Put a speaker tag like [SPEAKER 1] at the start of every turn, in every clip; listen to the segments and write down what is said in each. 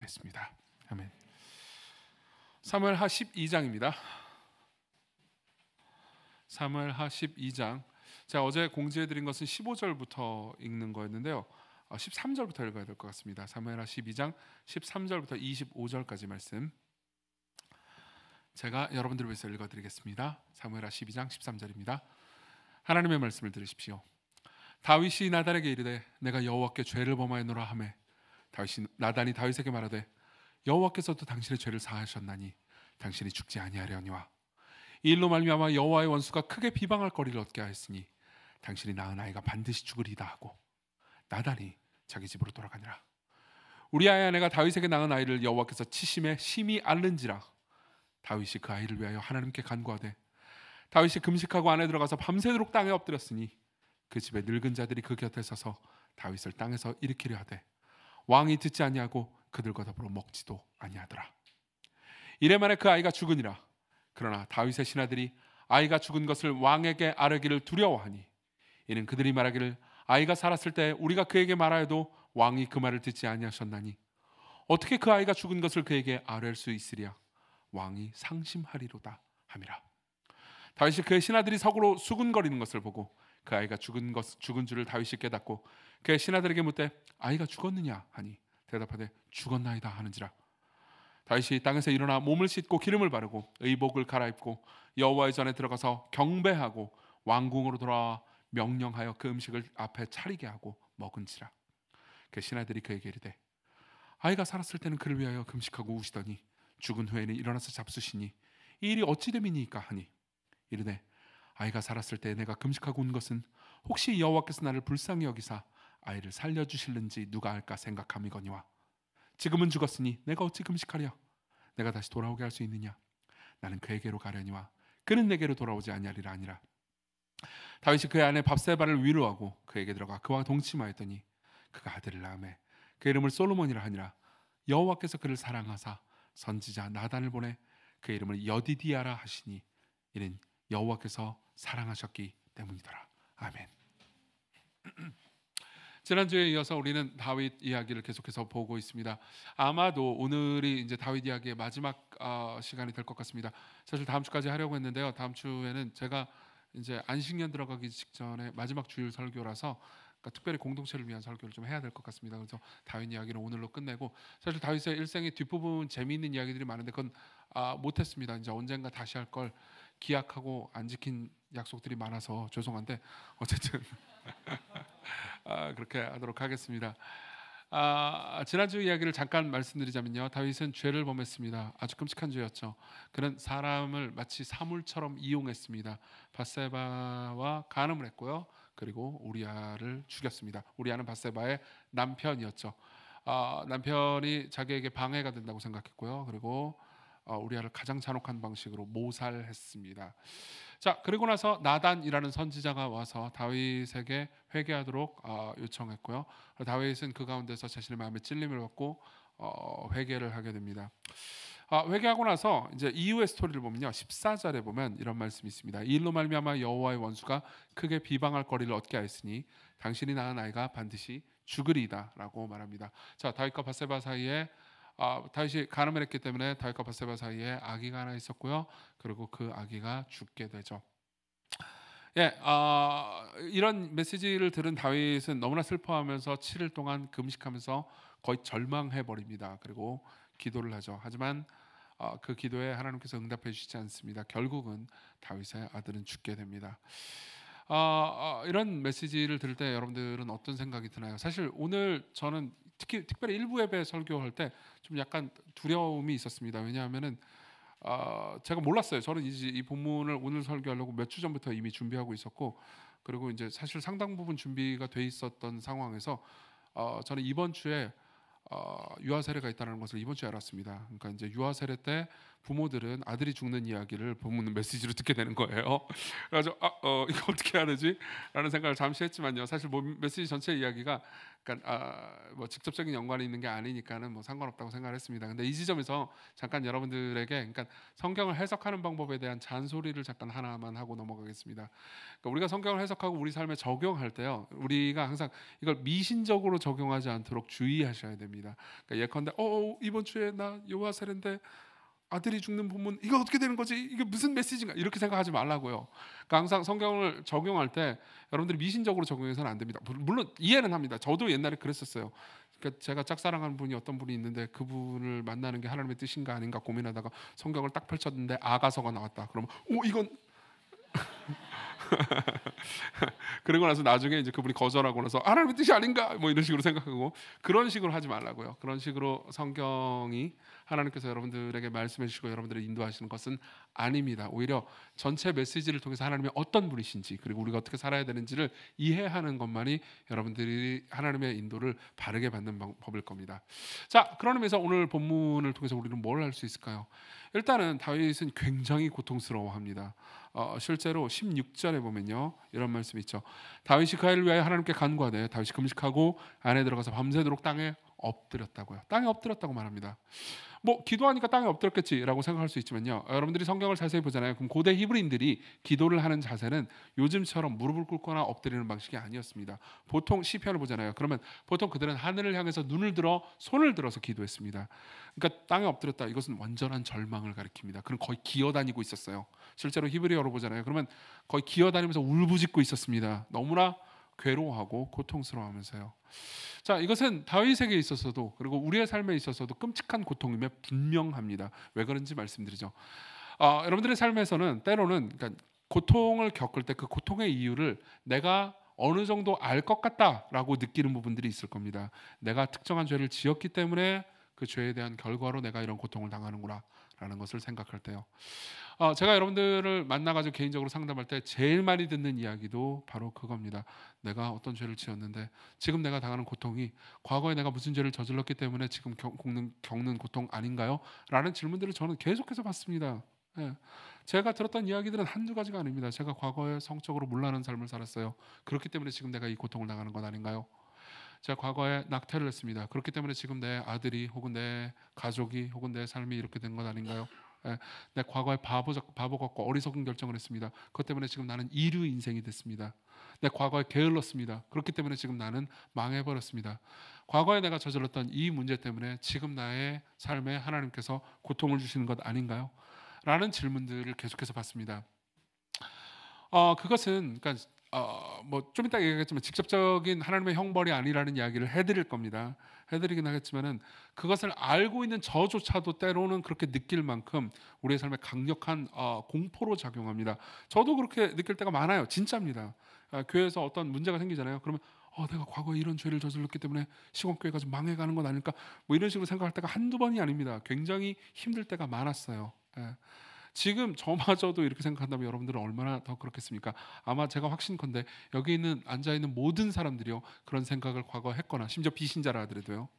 [SPEAKER 1] 겠습니다. 아멘. 사무엘하 12장입니다. 사무엘하 12장. 제가 어제 공지해드린 것은 15절부터 읽는 거였는데요. 13절부터 읽어야 될 것 같습니다. 사무엘하 12장 13절부터 25절까지 말씀 제가 여러분들을 위해서 읽어드리겠습니다. 사무엘하 12장 13절입니다. 하나님의 말씀을 들으십시오. 다윗이 나단에게 이르되 내가 여호와께 죄를 범하였노라 하매 나단이 다윗에게 말하되 여호와께서도 당신의 죄를 사하셨나니 당신이 죽지 아니하려니와 이 일로 말미암아 여호와의 원수가 크게 비방할 거리를 얻게 하였으니 당신이 낳은 아이가 반드시 죽으리다 하고 나단이 자기 집으로 돌아가니라. 우리아의 아내가 다윗에게 낳은 아이를 여호와께서 치심에 심히 앓는지라. 다윗이 그 아이를 위하여 하나님께 간구하되 다윗이 금식하고 안에 들어가서 밤새도록 땅에 엎드렸으니 그 집에 늙은 자들이 그 곁에 서서 다윗을 땅에서 일으키려 하되 왕이 듣지 아니하고 그들과 더불어 먹지도 아니하더라. 이래 만에 그 아이가 죽으니라. 그러나 다윗의 신하들이 아이가 죽은 것을 왕에게 아뢰기를 두려워하니 이는 그들이 말하기를 아이가 살았을 때 우리가 그에게 말하여도 왕이 그 말을 듣지 아니하셨나니 어떻게 그 아이가 죽은 것을 그에게 아뢰할 수 있으랴. 왕이 상심하리로다 함이라. 다윗이 그의 신하들이 서로 수군거리는 것을 보고 그 아이가 죽은 줄을 다윗이 깨닫고 그의 신하들에게 묻되 아이가 죽었느냐 하니 대답하되 죽었나이다 하는지라. 다윗이 땅에서 일어나 몸을 씻고 기름을 바르고 의복을 갈아입고 여호와의 전에 들어가서 경배하고 왕궁으로 돌아와 명령하여 그 음식을 앞에 차리게 하고 먹은지라. 그 신하들이 그에게 이르되 아이가 살았을 때는 그를 위하여 금식하고 우시더니 죽은 후에는 일어나서 잡수시니 이 일이 어찌 됨이니까 하니 이르되 아이가 살았을 때 내가 금식하고 온 것은 혹시 여호와께서 나를 불쌍히 여기사 아이를 살려주실는지 누가 알까 생각함이거니와 지금은 죽었으니 내가 어찌 금식하랴. 내가 다시 돌아오게 할 수 있느냐. 나는 그에게로 가려니와 그는 내게로 돌아오지 아니하리라 하니라. 다윗이 그의 아내 밥세바를 위로하고 그에게 들어가 그와 동침하였더니 그가 아들을 낳으매 그 이름을 솔로몬이라 하니라. 여호와께서 그를 사랑하사 선지자 나단을 보내 그 이름을 여디디아라 하시니 이는 여호와께서 사랑하셨기 때문이더라. 아멘. 지난주에 이어서 우리는 다윗 이야기를 계속해서 보고 있습니다. 아마도 오늘이 이제 다윗 이야기의 마지막 시간이 될 것 같습니다. 사실 다음 주까지 하려고 했는데요. 다음 주에는 제가 이제 안식년 들어가기 직전에 마지막 주일 설교라서 특별히 공동체를 위한 설교를 좀 해야 될 것 같습니다. 그래서 다윗 이야기는 오늘로 끝내고 사실 다윗의 일생의 뒷부분 재미있는 이야기들이 많은데 그건 못했습니다. 이제 언젠가 다시 할 걸 기약하고 안 지킨 약속들이 많아서 죄송한데 어쨌든 그렇게 하도록 하겠습니다. 지난주 이야기를 잠깐 말씀드리자면요. 다윗은 죄를 범했습니다. 아주 끔찍한 죄였죠. 그는 사람을 마치 사물처럼 이용했습니다. 밧세바와 간음을 했고요. 그리고 우리아를 죽였습니다. 우리아는 밧세바의 남편이었죠. 남편이 자기에게 방해가 된다고 생각했고요. 그리고 우리아를 가장 잔혹한 방식으로 모살했습니다. 자, 그리고 나서 나단이라는 선지자가 와서 다윗에게 회개하도록 요청했고요. 다윗은 그 가운데서 자신의 마음에 찔림을 받고 회개를 하게 됩니다. 회개하고 나서 이제 이후의 스토리를 보면요, 14절에 보면 이런 말씀이 있습니다. 이 일로 말미암아 여호와의 원수가 크게 비방할 거리를 얻게 하였으니 당신이 낳은 아이가 반드시 죽으리다라고 말합니다. 자, 다윗과 밧세바 사이에 다윗이 간음을 했기 때문에 다윗과 밧세바 사이에 아기가 하나 있었고요. 그리고 그 아기가 죽게 되죠. 이런 메시지를 들은 다윗은 너무나 슬퍼하면서 7일 동안 금식하면서 거의 절망해 버립니다. 그리고 기도를 하죠. 하지만 그 기도에 하나님께서 응답해 주시지 않습니다. 결국은 다윗의 아들은 죽게 됩니다. 이런 메시지를 들을 때 여러분들은 어떤 생각이 드나요? 사실 오늘 저는 특별히 일부 예배 설교할 때 좀 약간 두려움이 있었습니다. 왜냐하면은 제가 몰랐어요. 저는 이제 이 본문을 오늘 설교하려고 몇 주 전부터 이미 준비하고 있었고, 그리고 이제 사실 상당 부분 준비가 돼 있었던 상황에서 저는 이번 주에 유아 세례가 있다는 것을 이번 주에 알았습니다. 그러니까 이제 유아 세례 때 부모들은 아들이 죽는 이야기를 본문 메시지로 듣게 되는 거예요. 그래서 이거 어떻게 해야 되지? 라는 생각을 잠시 했지만요. 사실 메시지 전체 이야기가 그러니까 뭐 직접적인 연관이 있는 게 아니니까는 뭐 상관없다고 생각을 했습니다. 근데 이 지점에서 잠깐 여러분들에게 그러니까 성경을 해석하는 방법에 대한 잔소리를 잠깐 하나만 하고 넘어가겠습니다. 그러니까 우리가 성경을 해석하고 우리 삶에 적용할 때요, 우리가 항상 이걸 미신적으로 적용하지 않도록 주의하셔야 됩니다. 그러니까 예컨대 이번 주에 나 요한 세례인데 아들이 죽는 본문 이거 어떻게 되는 거지? 이게 무슨 메시지인가? 이렇게 생각하지 말라고요. 그러니까 항상 성경을 적용할 때 여러분들이 미신적으로 적용해서는 안 됩니다. 물론 이해는 합니다. 저도 옛날에 그랬었어요. 그러니까 제가 짝사랑하는 분이 어떤 분이 있는데 그분을 만나는 게 하나님의 뜻인가 아닌가 고민하다가 성경을 딱 펼쳤는데 아가서가 나왔다. 그러면 이건 그러고 나서 나중에 이제 그분이 거절하고 나서 하나님의 뜻이 아닌가 뭐 이런 식으로 생각하고 그런 식으로 하지 말라고요. 그런 식으로 성경이 하나님께서 여러분들에게 말씀해 주시고 여러분들을 인도하시는 것은 아닙니다. 오히려 전체 메시지를 통해서 하나님이 어떤 분이신지 그리고 우리가 어떻게 살아야 되는지를 이해하는 것만이 여러분들이 하나님의 인도를 바르게 받는 법일 겁니다. 자, 그런 의미에서 오늘 본문을 통해서 우리는 뭘 할 수 있을까요? 일단은 다윗은 굉장히 고통스러워합니다. 실제로 16절에 보면요 이런 말씀이 있죠. 다윗이 그 아이를 위하여 하나님께 간구하되 다윗이 금식하고 안에 들어가서 밤새도록 땅에 엎드렸다고요. 땅에 엎드렸다고 말합니다. 뭐 기도하니까 땅에 엎드렸겠지라고 생각할 수 있지만요, 여러분들이 성경을 자세히 보잖아요. 그럼 고대 히브리인들이 기도를 하는 자세는 요즘처럼 무릎을 꿇거나 엎드리는 방식이 아니었습니다. 보통 시편을 보잖아요. 그러면 보통 그들은 하늘을 향해서 눈을 들어 손을 들어서 기도했습니다. 그러니까 땅에 엎드렸다, 이것은 완전한 절망을 가리킵니다. 그럼 거의 기어다니고 있었어요. 실제로 히브리어로 보잖아요. 그러면 거의 기어다니면서 울부짖고 있었습니다. 너무나 괴로워하고 고통스러워하면서요. 자, 이것은 다윗에게 있어서도 그리고 우리의 삶에 있어서도 끔찍한 고통임에 분명합니다. 왜 그런지 말씀드리죠. 여러분들의 삶에서는 때로는 그러니까 고통을 겪을 때 그 고통의 이유를 내가 어느 정도 알 것 같다라고 느끼는 부분들이 있을 겁니다. 내가 특정한 죄를 지었기 때문에 그 죄에 대한 결과로 내가 이런 고통을 당하는구나 라는 것을 생각할 때요. 제가 여러분들을 만나가지고 개인적으로 상담할 때 제일 많이 듣는 이야기도 바로 그겁니다. 내가 어떤 죄를 지었는데 지금 내가 당하는 고통이 과거에 내가 무슨 죄를 저질렀기 때문에 지금 겪는 고통 아닌가요? 라는 질문들을 저는 계속해서 받습니다. 예. 제가 들었던 이야기들은 한두 가지가 아닙니다. 제가 과거에 성적으로 문란한 삶을 살았어요. 그렇기 때문에 지금 내가 이 고통을 당하는 건 아닌가요? 제가 과거에 낙태를 했습니다. 그렇기 때문에 지금 내 아들이 혹은 내 가족이 혹은 내 삶이 이렇게 된 건 아닌가요? 예, 내 과거에 바보 같고 어리석은 결정을 했습니다. 그것 때문에 지금 나는 이류 인생이 됐습니다. 내 과거에 게을렀습니다. 그렇기 때문에 지금 나는 망해버렸습니다. 과거에 내가 저질렀던 이 문제 때문에 지금 나의 삶에 하나님께서 고통을 주시는 것 아닌가요? 라는 질문들을 계속해서 받습니다. 그것은 그러니까 뭐 좀 이따 얘기하겠지만 직접적인 하나님의 형벌이 아니라는 이야기를 해드릴 겁니다. 해드리긴 하겠지만은 그것을 알고 있는 저조차도 때로는 그렇게 느낄 만큼 우리의 삶에 강력한 공포로 작용합니다. 저도 그렇게 느낄 때가 많아요. 진짜입니다. 교회에서 어떤 문제가 생기잖아요. 그러면 내가 과거에 이런 죄를 저질렀기 때문에 시공교회가 좀 망해가는 건 아닐까? 뭐 이런 식으로 생각할 때가 한두 번이 아닙니다. 굉장히 힘들 때가 많았어요. 예. 지금 저마저도 이렇게 생각한다면 여러분들은 얼마나 더 그렇겠습니까? 아마 제가 확신컨대 여기 있는 앉아있는 모든 사람들이요 그런 생각을 과거에 했거나 심지어 비신자라 하더라도요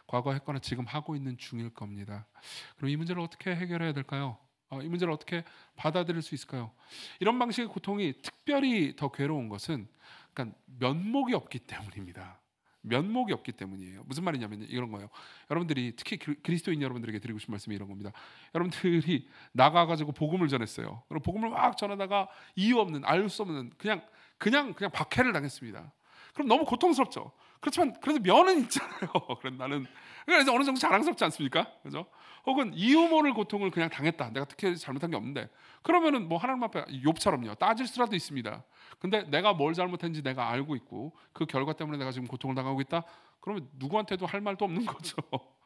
[SPEAKER 1] 과거에 했거나 지금 하고 있는 중일 겁니다. 그럼 이 문제를 어떻게 해결해야 될까요? 이 문제를 어떻게 받아들일 수 있을까요? 이런 방식의 고통이 특별히 더 괴로운 것은 그러니까 면목이 없기 때문입니다. 면목이 없기 때문이에요. 무슨 말이냐면 이런 거예요. 여러분들이 특히 그리스도인 여러분들에게 드리고 싶은 말씀이 이런 겁니다. 여러분들이 나가가지고 복음을 전했어요. 그리고 복음을 막 전하다가 이유 없는 알 수 없는 그냥 박해를 당했습니다. 그럼 너무 고통스럽죠. 그렇지만 그래도 면은 있잖아요. 그래서 나는 그래서 어느 정도 자랑스럽지 않습니까? 그죠? 혹은 이유 모를 고통을 그냥 당했다. 내가 특히 잘못한 게 없는데 그러면은 뭐 하나님 앞에 욥처럼요 따질 수라도 있습니다. 근데 내가 뭘 잘못했는지 내가 알고 있고 그 결과 때문에 내가 지금 고통을 당하고 있다. 그러면 누구한테도 할 말도 없는 거죠.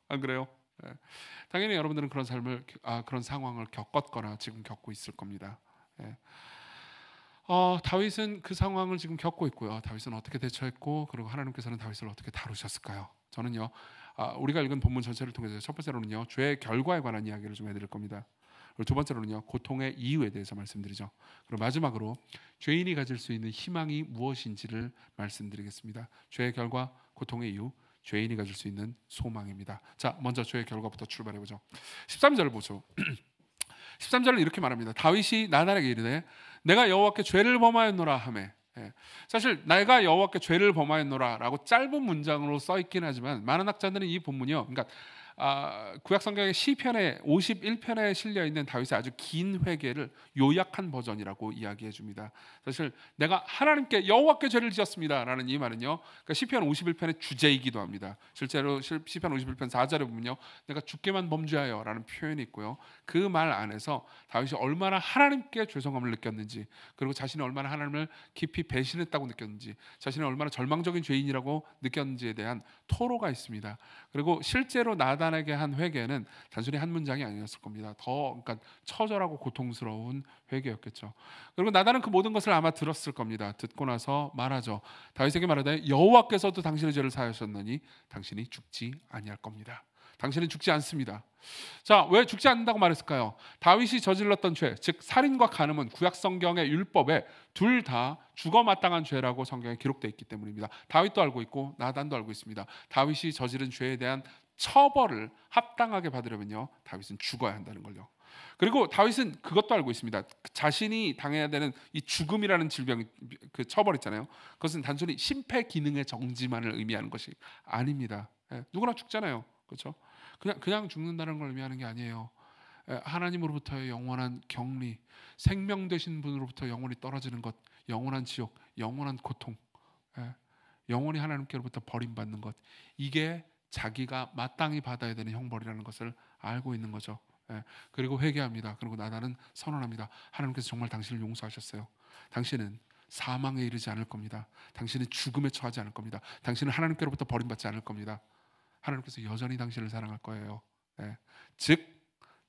[SPEAKER 1] 안 그래요? 예. 당연히 여러분들은 그런 삶을 그런 상황을 겪었거나 지금 겪고 있을 겁니다. 예. 다윗은 그 상황을 지금 겪고 있고요. 다윗은 어떻게 대처했고 그리고 하나님께서는 다윗을 어떻게 다루셨을까요? 저는요 우리가 읽은 본문 전체를 통해서 첫 번째로는요 죄의 결과에 관한 이야기를 좀 해드릴 겁니다. 그리고 두 번째로는요 고통의 이유에 대해서 말씀드리죠. 그리고 마지막으로 죄인이 가질 수 있는 희망이 무엇인지를 말씀드리겠습니다. 죄의 결과, 고통의 이유, 죄인이 가질 수 있는 소망입니다. 자, 먼저 죄의 결과부터 출발해보죠. 13절 보죠. 13절은 이렇게 말합니다. 다윗이 나단에게 이르되 내가 여호와께 죄를 범하였노라 하매 예. 사실 내가 여호와께 죄를 범하였노라라고 짧은 문장으로 써 있긴 하지만 많은 학자들은 이 본문이요. 그러니까 구약 성경의 시편의 51편에 실려 있는 다윗의 아주 긴 회개를 요약한 버전이라고 이야기해 줍니다. 사실 내가 하나님께 여호와께 죄를 지었습니다라는 이 말은요. 그러니까 시편 51편의 주제이기도 합니다. 실제로 시편 51편 4절에 보면요. 내가 주께만 범죄하여라는 표현이 있고요. 그 말 안에서 다윗이 얼마나 하나님께 죄송함을 느꼈는지, 그리고 자신이 얼마나 하나님을 깊이 배신했다고 느꼈는지, 자신이 얼마나 절망적인 죄인이라고 느꼈는지에 대한 토로가 있습니다. 그리고 실제로 나단에게 한 회개는 단순히 한 문장이 아니었을 겁니다. 그러니까 처절하고 고통스러운 회개였겠죠. 그리고 나단은 그 모든 것을 아마 들었을 겁니다. 듣고 나서 말하죠. 다윗에게 말하되 여호와께서도 당신의 죄를 사하셨느니 당신이 죽지 아니할 겁니다. 당신은 죽지 않습니다. 자, 왜 죽지 않는다고 말했을까요? 다윗이 저질렀던 죄, 즉 살인과 간음은 구약 성경의 율법에 둘 다 죽어 마땅한 죄라고 성경에 기록되어 있기 때문입니다. 다윗도 알고 있고 나단도 알고 있습니다. 다윗이 저지른 죄에 대한 처벌을 합당하게 받으려면요, 다윗은 죽어야 한다는 걸요. 그리고 다윗은 그것도 알고 있습니다. 자신이 당해야 되는 이 죽음이라는 질병, 그 처벌 있잖아요. 그것은 단순히 심폐 기능의 정지만을 의미하는 것이 아닙니다. 누구나 죽잖아요, 그렇죠? 그냥 죽는다는 걸 의미하는 게 아니에요. 하나님으로부터의 영원한 격리, 생명 되신 분으로부터 영원히 떨어지는 것, 영원한 지옥, 영원한 고통, 영원히 하나님께로부터 버림받는 것, 이게 자기가 마땅히 받아야 되는 형벌이라는 것을 알고 있는 거죠. 그리고 회개합니다. 그리고 나단은 선언합니다. 하나님께서 정말 당신을 용서하셨어요. 당신은 사망에 이르지 않을 겁니다. 당신은 죽음에 처하지 않을 겁니다. 당신은 하나님께로부터 버림받지 않을 겁니다. 하나님께서 여전히 당신을 사랑할 거예요. 즉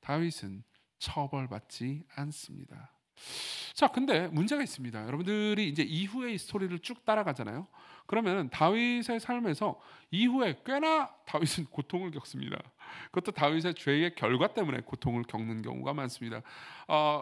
[SPEAKER 1] 다윗은 처벌받지 않습니다. 자, 근데 문제가 있습니다. 여러분들이 이제 이후의 이 스토리를 쭉 따라가잖아요. 그러면 다윗의 삶에서 이후에 꽤나 다윗은 고통을 겪습니다. 그것도 다윗의 죄의 결과 때문에 고통을 겪는 경우가 많습니다.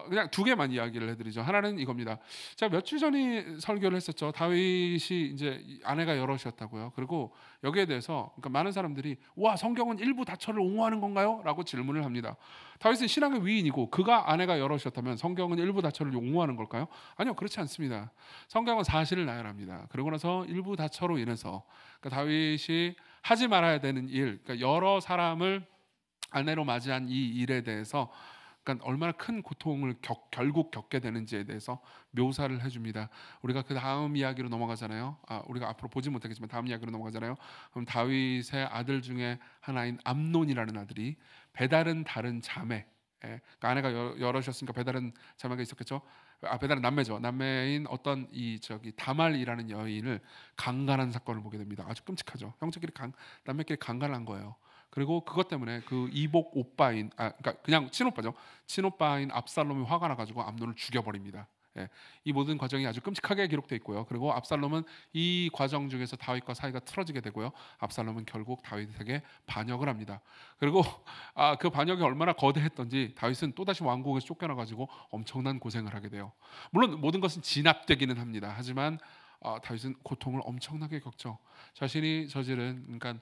[SPEAKER 1] 그냥 두 개만 이야기를 해드리죠. 하나는 이겁니다. 제가 몇 주 전에 설교를 했었죠. 다윗이 이제 아내가 여럿이었다고요. 그리고 여기에 대해서 그러니까 많은 사람들이 와, 성경은 일부 다처를 옹호하는 건가요? 라고 질문을 합니다. 다윗은 신앙의 위인이고 그가 아내가 여럿이었다면 성경은 일부 다처를 옹호하는 걸까요? 아니요, 그렇지 않습니다. 성경은 사실을 나열합니다. 그러고 나서 일부 다처로 인해서 그러니까 다윗이 하지 말아야 되는 일, 그러니까 여러 사람을 아내로 맞이한 이 일에 대해서 그러니까 얼마나 큰 고통을 결국 겪게 되는지에 대해서 묘사를 해줍니다. 우리가 그 다음 이야기로 넘어가잖아요. 우리가 앞으로 보지 못하겠지만 다음 이야기로 넘어가잖아요. 그럼 다윗의 아들 중에 하나인 암논이라는 아들이 배다른 다른 자매, 그러니까 아내가 여럿이었으니까 배다른 자매가 있었겠죠. 배다른 남매죠. 남매인 어떤 다말이라는 여인을 강간한 사건을 보게 됩니다. 아주 끔찍하죠. 남매끼리 강간한 거예요. 그리고 그것 때문에 그 이복 오빠인 그러니까 그냥 친오빠죠. 친오빠인 압살롬이 화가 나가지고 암논을 죽여버립니다. 이 모든 과정이 아주 끔찍하게 기록되어 있고요. 그리고 압살롬은 이 과정 중에서 다윗과 사이가 틀어지게 되고요. 압살롬은 결국 다윗에게 반역을 합니다. 그리고 그 반역이 얼마나 거대했던지 다윗은 또다시 왕궁에서 쫓겨나가지고 엄청난 고생을 하게 돼요. 물론 모든 것은 진압되기는 합니다. 하지만 다윗은 고통을 엄청나게 겪죠. 자신이 저지른 그러니까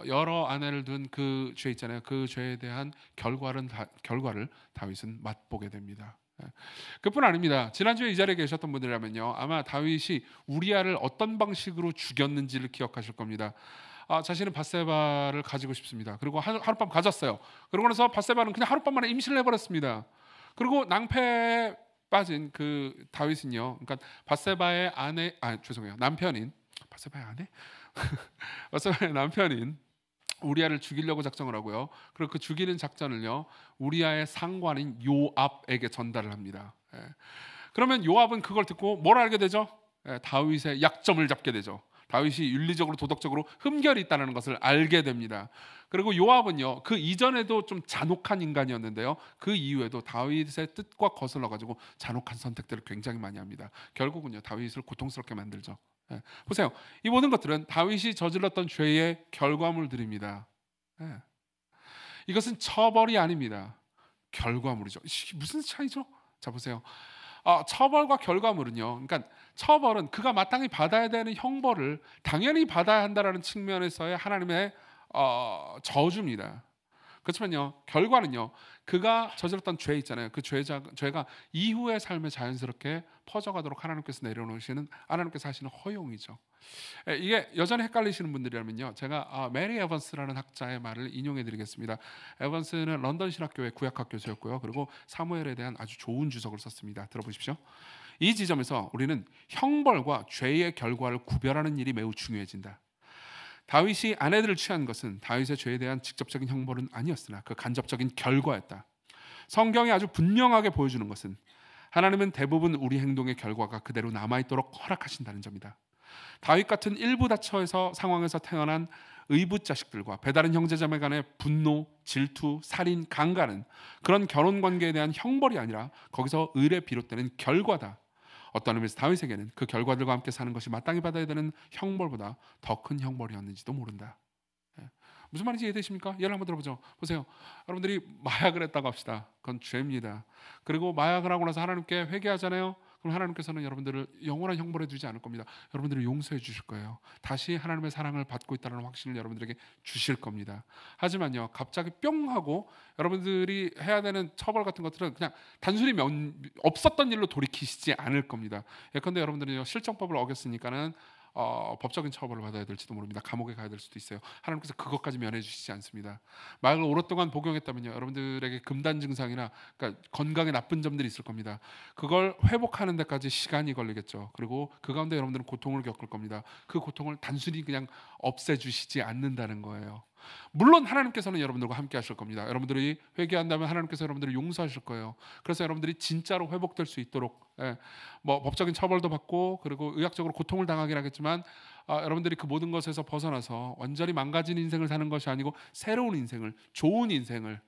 [SPEAKER 1] 여러 아내를 둔 그 죄 있잖아요. 그 죄에 대한 결과를 다윗은 맛보게 됩니다. 그뿐 아닙니다. 지난주에 이 자리에 계셨던 분들이라면요, 아마 다윗이 우리아를 어떤 방식으로 죽였는지를 기억하실 겁니다. 자신은 밧세바를 가지고 싶습니다. 그리고 하룻밤 가졌어요. 그러고 나서 밧세바는 그냥 하룻밤 만에 임신을 해버렸습니다. 그리고 낭패에 빠진 그 다윗은요, 그러니까 밧세바의 남편인 밧세바의 아내? 밧세바의 남편인 우리아를 죽이려고 작정을 하고요. 그리고 그 죽이는 작전을요, 우리아의 상관인 요압에게 전달을 합니다. 그러면 요압은 그걸 듣고 뭘 알게 되죠? 다윗의 약점을 잡게 되죠. 다윗이 윤리적으로 도덕적으로 흠결이 있다는 것을 알게 됩니다. 그리고 요압은요, 그 이전에도 좀 잔혹한 인간이었는데요, 그 이후에도 다윗의 뜻과 거슬러 가지고 잔혹한 선택들을 굉장히 많이 합니다. 결국은요, 다윗을 고통스럽게 만들죠. 보세요. 이 모든 것들은 다윗이 저질렀던 죄의 결과물들입니다. 이것은 처벌이 아닙니다. 결과물이죠. 무슨 차이죠? 자, 보세요. 처벌과 결과물은요, 그러니까 처벌은 그가 마땅히 받아야 되는 형벌을 당연히 받아야 한다라는 측면에서의 하나님의 저주입니다. 그렇지만요, 결과는요, 그가 저질렀던 죄 있잖아요. 그 죄가 이후의 삶에 자연스럽게 퍼져가도록 하나님께서 내려놓으시는, 하나님께서 하시는 허용이죠. 이게 여전히 헷갈리시는 분들이라면요, 제가 메리 에번스라는 학자의 말을 인용해드리겠습니다. 에번스는 런던 신학교의 구약학 교수였고요, 그리고 사무엘에 대한 아주 좋은 주석을 썼습니다. 들어보십시오. 이 지점에서 우리는 형벌과 죄의 결과를 구별하는 일이 매우 중요해진다. 다윗이 아내들을 취한 것은 다윗의 죄에 대한 직접적인 형벌은 아니었으나 그 간접적인 결과였다. 성경이 아주 분명하게 보여주는 것은 하나님은 대부분 우리 행동의 결과가 그대로 남아있도록 허락하신다는 점이다. 다윗 같은 일부 다처에서 상황에서 태어난 의붓 자식들과 배다른 형제자매 간의 분노, 질투, 살인, 강간은 그런 결혼 관계에 대한 형벌이 아니라 거기서 의례 비롯되는 결과다. 어떤 의미에서 다윗에게는 그 결과들과 함께 사는 것이 마땅히 받아야 되는 형벌보다 더 큰 형벌이었는지도 모른다. 무슨 말인지 이해되십니까? 예를 한번 들어보죠. 보세요. 여러분들이 마약을 했다고 합시다. 그건 죄입니다. 그리고 마약을 하고 나서 하나님께 회개하잖아요. 그럼 하나님께서는 여러분들을 영원한 형벌해 주지 않을 겁니다. 여러분들을 용서해 주실 거예요. 다시 하나님의 사랑을 받고 있다는 확신을 여러분들에게 주실 겁니다. 하지만요, 갑자기 뿅 하고 여러분들이 해야 되는 처벌 같은 것들은 그냥 단순히 없었던 일로 돌이키시지 않을 겁니다. 예컨대 여러분들이 실정법을 어겼으니까는 법적인 처벌을 받아야 될지도 모릅니다. 감옥에 가야 될 수도 있어요. 하나님께서 그것까지 면해 주시지 않습니다. 마약을 오랫동안 복용했다면요, 여러분들에게 금단 증상이나 그러니까 건강에 나쁜 점들이 있을 겁니다. 그걸 회복하는 데까지 시간이 걸리겠죠. 그리고 그 가운데 여러분들은 고통을 겪을 겁니다. 그 고통을 단순히 그냥 없애주시지 않는다는 거예요. 물론 하나님께서는 여러분들과 함께 하실 겁니다. 여러분들이 회개한다면 하나님께서 여러분들을 용서하실 거예요. 그래서 여러분들이 진짜로 회복될 수 있도록 뭐 법적인 처벌도 받고 그리고 의학적으로 고통을 당하긴 하겠지만 여러분들이 그 모든 것에서 벗어나서 완전히 망가진 인생을 사는 것이 아니고 새로운 인생을, 좋은 인생을,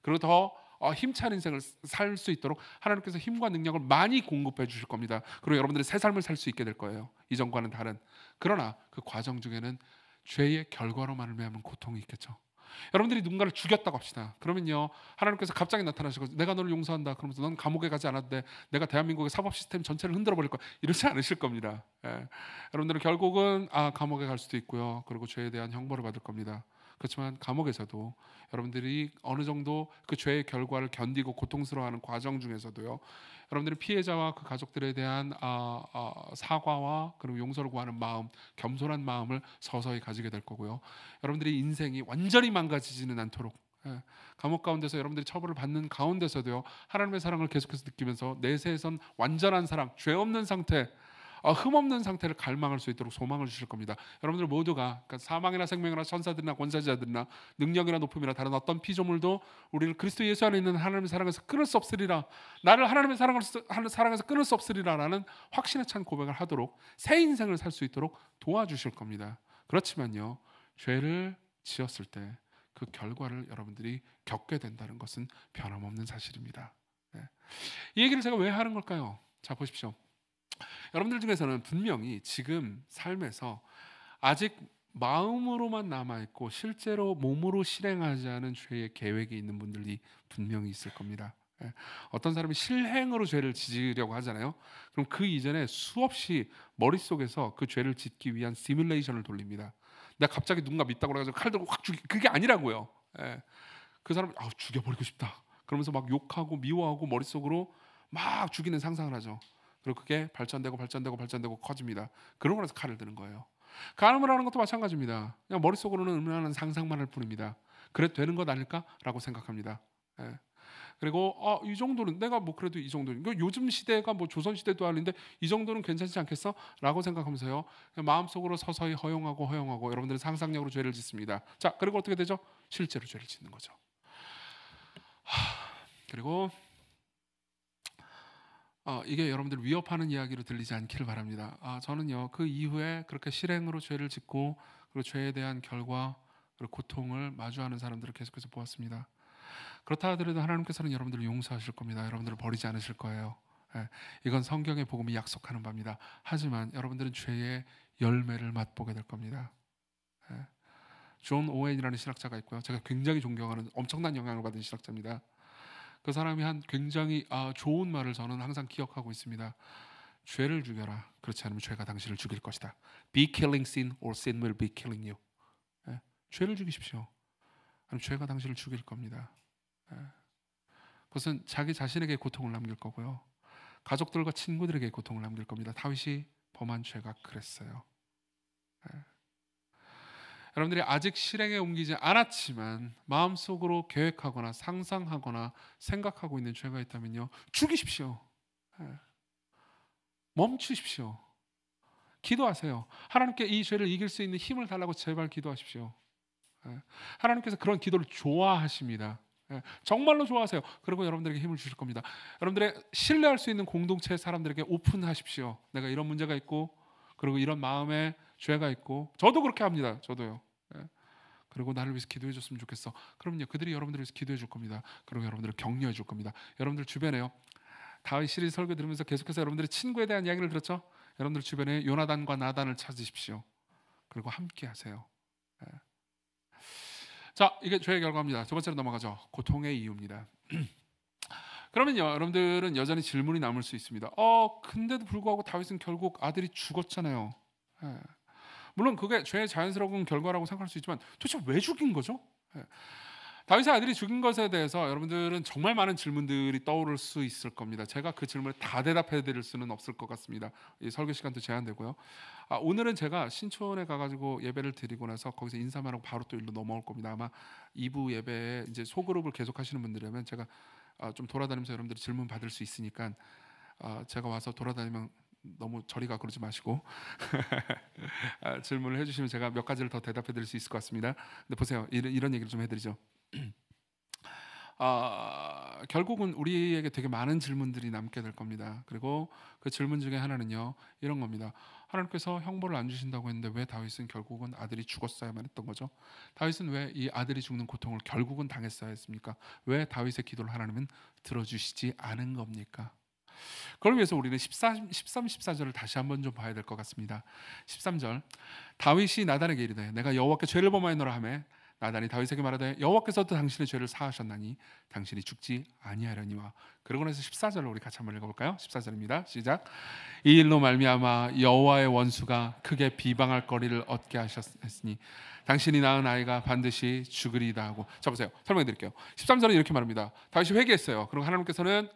[SPEAKER 1] 그리고 더 힘찬 인생을 살 수 있도록 하나님께서 힘과 능력을 많이 공급해 주실 겁니다. 그리고 여러분들이 새 삶을 살 수 있게 될 거예요. 이전과는 다른. 그러나 그 과정 중에는 죄의 결과로 말미암은 고통이 있겠죠. 여러분들이 누군가를 죽였다고 합시다. 그러면요, 하나님께서 갑자기 나타나시고 내가 너를 용서한다 그러면서 넌 감옥에 가지 않아도 돼, 내가 대한민국의 사법 시스템 전체를 흔들어 버릴 거야, 이러지 않으실 겁니다. 여러분들은 결국은 감옥에 갈 수도 있고요, 그리고 죄에 대한 형벌을 받을 겁니다. 그렇지만 감옥에서도 여러분들이 어느 정도 그 죄의 결과를 견디고 고통스러워하는 과정 중에서도요, 여러분들이 피해자와 그 가족들에 대한 사과와 그리고 용서를 구하는 마음, 겸손한 마음을 서서히 가지게 될 거고요. 여러분들이 인생이 완전히 망가지지는 않도록 감옥 가운데서 여러분들이 처벌을 받는 가운데서도요, 하나님의 사랑을 계속해서 느끼면서 내세에선 완전한 사랑, 죄 없는 상태, 흠없는 상태를 갈망할 수 있도록 소망을 주실 겁니다. 여러분들 모두가 그러니까 사망이나 생명이나 천사들이나 권세자들이나 능력이나 높음이나 다른 어떤 피조물도 우리를 그리스도 예수 안에 있는 하나님의 사랑에서 끊을 수 없으리라, 나를 하나님의 사랑에서 끊을 수 없으리라라는 확신에 찬 고백을 하도록 새 인생을 살 수 있도록 도와주실 겁니다. 그렇지만요, 죄를 지었을 때 그 결과를 여러분들이 겪게 된다는 것은 변함없는 사실입니다. 이 얘기를 제가 왜 하는 걸까요? 자, 보십시오. 여러분들 중에서는 분명히 지금 삶에서 아직 마음으로만 남아있고 실제로 몸으로 실행하지 않은 죄의 계획이 있는 분들이 분명히 있을 겁니다. 어떤 사람이 실행으로 죄를 지으려고 하잖아요. 그럼 그 이전에 수없이 머릿속에서 그 죄를 짓기 위한 시뮬레이션을 돌립니다. 내가 갑자기 누군가 믿다고 그래가지고 칼 들고 확 그게 아니라고요. 그 사람이 죽여버리고 싶다 그러면서 막 욕하고 미워하고 머릿속으로 막 죽이는 상상을 하죠. 그리고 그게 발전되고 커집니다. 그러고 나서 칼을 드는 거예요. 간음을 하는 것도 마찬가지입니다. 그냥 머릿속으로는 음란한 상상만 할 뿐입니다. 그래도 되는 것 아닐까라고 생각합니다. 그리고 이 정도는 내가 뭐 그래도 이 정도는 요즘 시대가 뭐 조선 시대도 아닌데 이 정도는 괜찮지 않겠어? 라고 생각하면서요, 마음속으로 서서히 허용하고 여러분들은 상상력으로 죄를 짓습니다. 자, 그리고 어떻게 되죠? 실제로 죄를 짓는 거죠. 그리고 이게 여러분들 위협하는 이야기로 들리지 않기를 바랍니다. 저는요, 그 이후에 그렇게 실행으로 죄를 짓고 그리고 죄에 대한 결과 그리고 고통을 마주하는 사람들을 계속해서 보았습니다. 그렇다 하더라도 하나님께서는 여러분들을 용서하실 겁니다. 여러분들을 버리지 않으실 거예요. 이건 성경의 복음이 약속하는 바입니다. 하지만 여러분들은 죄의 열매를 맛보게 될 겁니다. 존 오웬이라는 신학자가 있고요, 제가 굉장히 존경하는 엄청난 영향을 받은 신학자입니다. 그 사람이 한 굉장히 좋은 말을 저는 항상 기억하고 있습니다. 죄를 죽여라. 그렇지 않으면 죄가 당신을 죽일 것이다. Be killing sin or sin will be killing you. 죄를 죽이십시오. 죄가 당신을 죽일 겁니다. 예. 그것은 자기 자신에게 고통을 남길 거고요. 가족들과 친구들에게 고통을 남길 겁니다. 다윗이 범한 죄가 그랬어요. 예. 여러분들이 아직 실행에 옮기지 않았지만 마음속으로 계획하거나 상상하거나 생각하고 있는 죄가 있다면요, 죽이십시오. 예. 멈추십시오. 기도하세요. 하나님께 이 죄를 이길 수 있는 힘을 달라고 제발 기도하십시오. 예. 하나님께서 그런 기도를 좋아하십니다. 예. 정말로 좋아하세요. 그리고 여러분들에게 힘을 주실 겁니다. 여러분들의 신뢰할 수 있는 공동체 사람들에게 오픈하십시오. 내가 이런 문제가 있고, 그리고 이런 마음에 죄가 있고, 저도 그렇게 합니다. 저도요. 예. 그리고 나를 위해서 기도해 줬으면 좋겠어. 그럼요, 그들이 여러분들을 위해서 기도해 줄 겁니다. 그리고 여러분들을 격려해 줄 겁니다. 여러분들 주변에요, 다윗 시리즈 설교 들으면서 계속해서 여러분들의 친구에 대한 이야기를 들었죠? 여러분들 주변에 요나단과 나단을 찾으십시오. 그리고 함께 하세요. 예. 자, 이게 죄의 결과입니다. 두 번째로 넘어가죠. 고통의 이유입니다. 그러면요, 여러분들은 여전히 질문이 남을 수 있습니다. 근데도 불구하고 다윗은 결국 아들이 죽었잖아요. 예. 물론 그게 죄의 자연스러운 결과라고 생각할 수 있지만 도대체 왜 죽인 거죠? 예. 다윗의 아들이 죽인 것에 대해서 여러분들은 정말 많은 질문들이 떠오를 수 있을 겁니다. 제가 그 질문을 다 대답해 드릴 수는 없을 것 같습니다. 이 설교 시간도 제한되고요. 오늘은 제가 신촌에 가가지고 예배를 드리고 나서 거기서 인사만 하고 바로 또 일로 넘어올 겁니다. 아마 2부 예배에 이제 소그룹을 계속 하시는 분들이라면 제가 좀 돌아다니면서 여러분들이 질문 받을 수 있으니까 제가 와서 돌아다니면 너무 저리 가 그러지 마시고 질문을 해주시면 제가 몇 가지를 더 대답해 드릴 수 있을 것 같습니다. 근데 보세요, 이런 얘기를 좀 해드리죠. 결국은 우리에게 되게 많은 질문들이 남게 될 겁니다. 그리고 그 질문 중에 하나는요, 이런 겁니다. 하나님께서 형벌을 안 주신다고 했는데 왜 다윗은 결국은 아들이 죽었어야만 했던 거죠? 다윗은 왜 이 아들이 죽는 고통을 결국은 당했어야 했습니까? 왜 다윗의 기도를 하나님은 들어주시지 않은 겁니까? 그걸 위해서 우리는 13, 14절을 다시 한번 좀 봐야 될 것 같습니다. 13절, 다윗이 나단에게 이르되 내가 여호와께 죄를 범하였노라 하며 나단이 다윗에게 말하되 여호와께서도 당신의 죄를 사하셨나니 당신이 죽지 아니하려니와. 그러고 나서 14절을 우리 같이 한번 읽어볼까요? 14절입니다. 시작. 이 일로 말미암아 여호와의 원수가 크게 비방할 거리를 얻게 하셨으니 당신이 낳은 아이가 반드시 죽으리이다 하고. 자, 보세요, 설명해 드릴게요. 13절은 이렇게 말합니다. 다윗이 회개했어요. 그리고 하나님께서는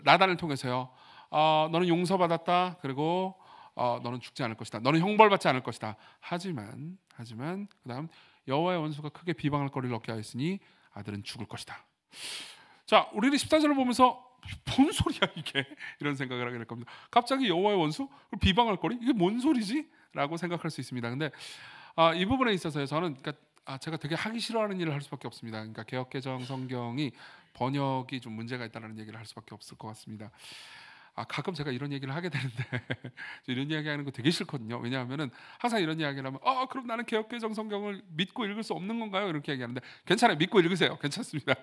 [SPEAKER 1] 나단을 통해서요, 너는 용서받았다. 그리고 너는 죽지 않을 것이다. 너는 형벌받지 않을 것이다. 하지만 그다음 여호와의 원수가 크게 비방할 거리를 얻게 하였으니 아들은 죽을 것이다. 자, 우리는 14절을 보면서 뭔 소리야 이게? 이런 생각을 하게 될 겁니다. 갑자기 여호와의 원수? 비방할 거리? 이게 뭔 소리지? 라고 생각할 수 있습니다. 근데 이 부분에 있어서 저는 제가 되게 하기 싫어하는 일을 할 수밖에 없습니다. 그러니까 개역개정 성경이 번역이 좀 문제가 있다는 얘기를 할 수밖에 없을 것 같습니다. 가끔 제가 이런 얘기를 하게 되는데 이런 이야기하는 거 되게 싫거든요. 왜냐하면은 항상 이런 이야기를 하면 그럼 나는 개역개정 성경을 믿고 읽을 수 없는 건가요? 이렇게 얘기하는데 괜찮아요. 믿고 읽으세요. 괜찮습니다.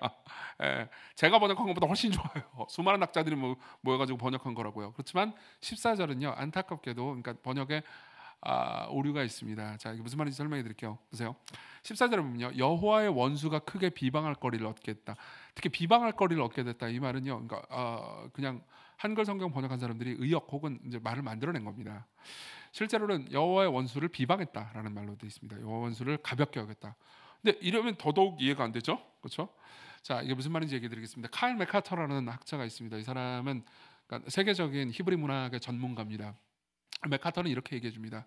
[SPEAKER 1] 예, 제가 번역한 것보다 훨씬 좋아요. 수많은 학자들이 모여가지고 번역한 거라고요. 그렇지만 14절은요, 안타깝게도 그러니까 번역에 오류가 있습니다. 자, 이게 무슨 말인지 설명해 드릴게요. 보세요. 14절에 보면요, 여호와의 원수가 크게 비방할 거리를 얻게 했다. 특히 비방할 거리를 얻게 됐다. 이 말은요, 그러니까 그냥 한글 성경 번역한 사람들이 의역 혹은 이제 말을 만들어낸 겁니다. 실제로는 여호와의 원수를 비방했다라는 말로 되어 있습니다. 여호와 원수를 가볍게 여겼다. 근데 이러면 더더욱 이해가 안 되죠, 그렇죠? 자, 이게 무슨 말인지 얘기해 드리겠습니다. 카일 맥카터라는 학자가 있습니다. 이 사람은 그러니까 세계적인 히브리 문학의 전문가입니다. 맥카터는 이렇게 얘기해 줍니다.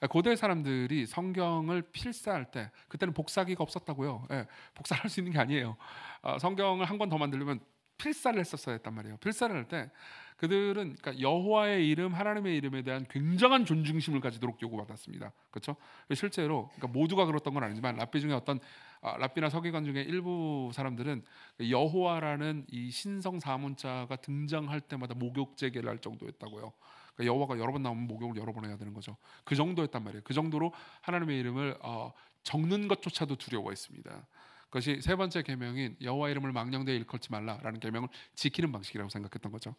[SPEAKER 1] 고대 사람들이 성경을 필사할 때 그때는 복사기가 없었다고요. 복사할 수 있는 게 아니에요. 성경을 한 권 더 만들려면 필사를 했었어야 했단 말이에요. 필사를 할 때 그들은 그러니까 여호와의 이름, 하나님의 이름에 대한 굉장한 존중심을 가지도록 요구받았습니다. 그렇죠? 실제로 그러니까 모두가 그랬던 건 아니지만 랍비 중에 어떤 랍비나 서기관 중에 일부 사람들은 여호와라는 이 신성 사문자가 등장할 때마다 목욕 제계를 할 정도였다고요. 그러니까 여호와가 여러 번 나오면 목욕을 여러 번 해야 되는 거죠. 그 정도였단 말이에요. 그 정도로 하나님의 이름을 적는 것조차도 두려워했습니다. 그것이 세 번째 계명인 여호와 이름을 망령되이 일컬지 말라라는 계명을 지키는 방식이라고 생각했던 거죠.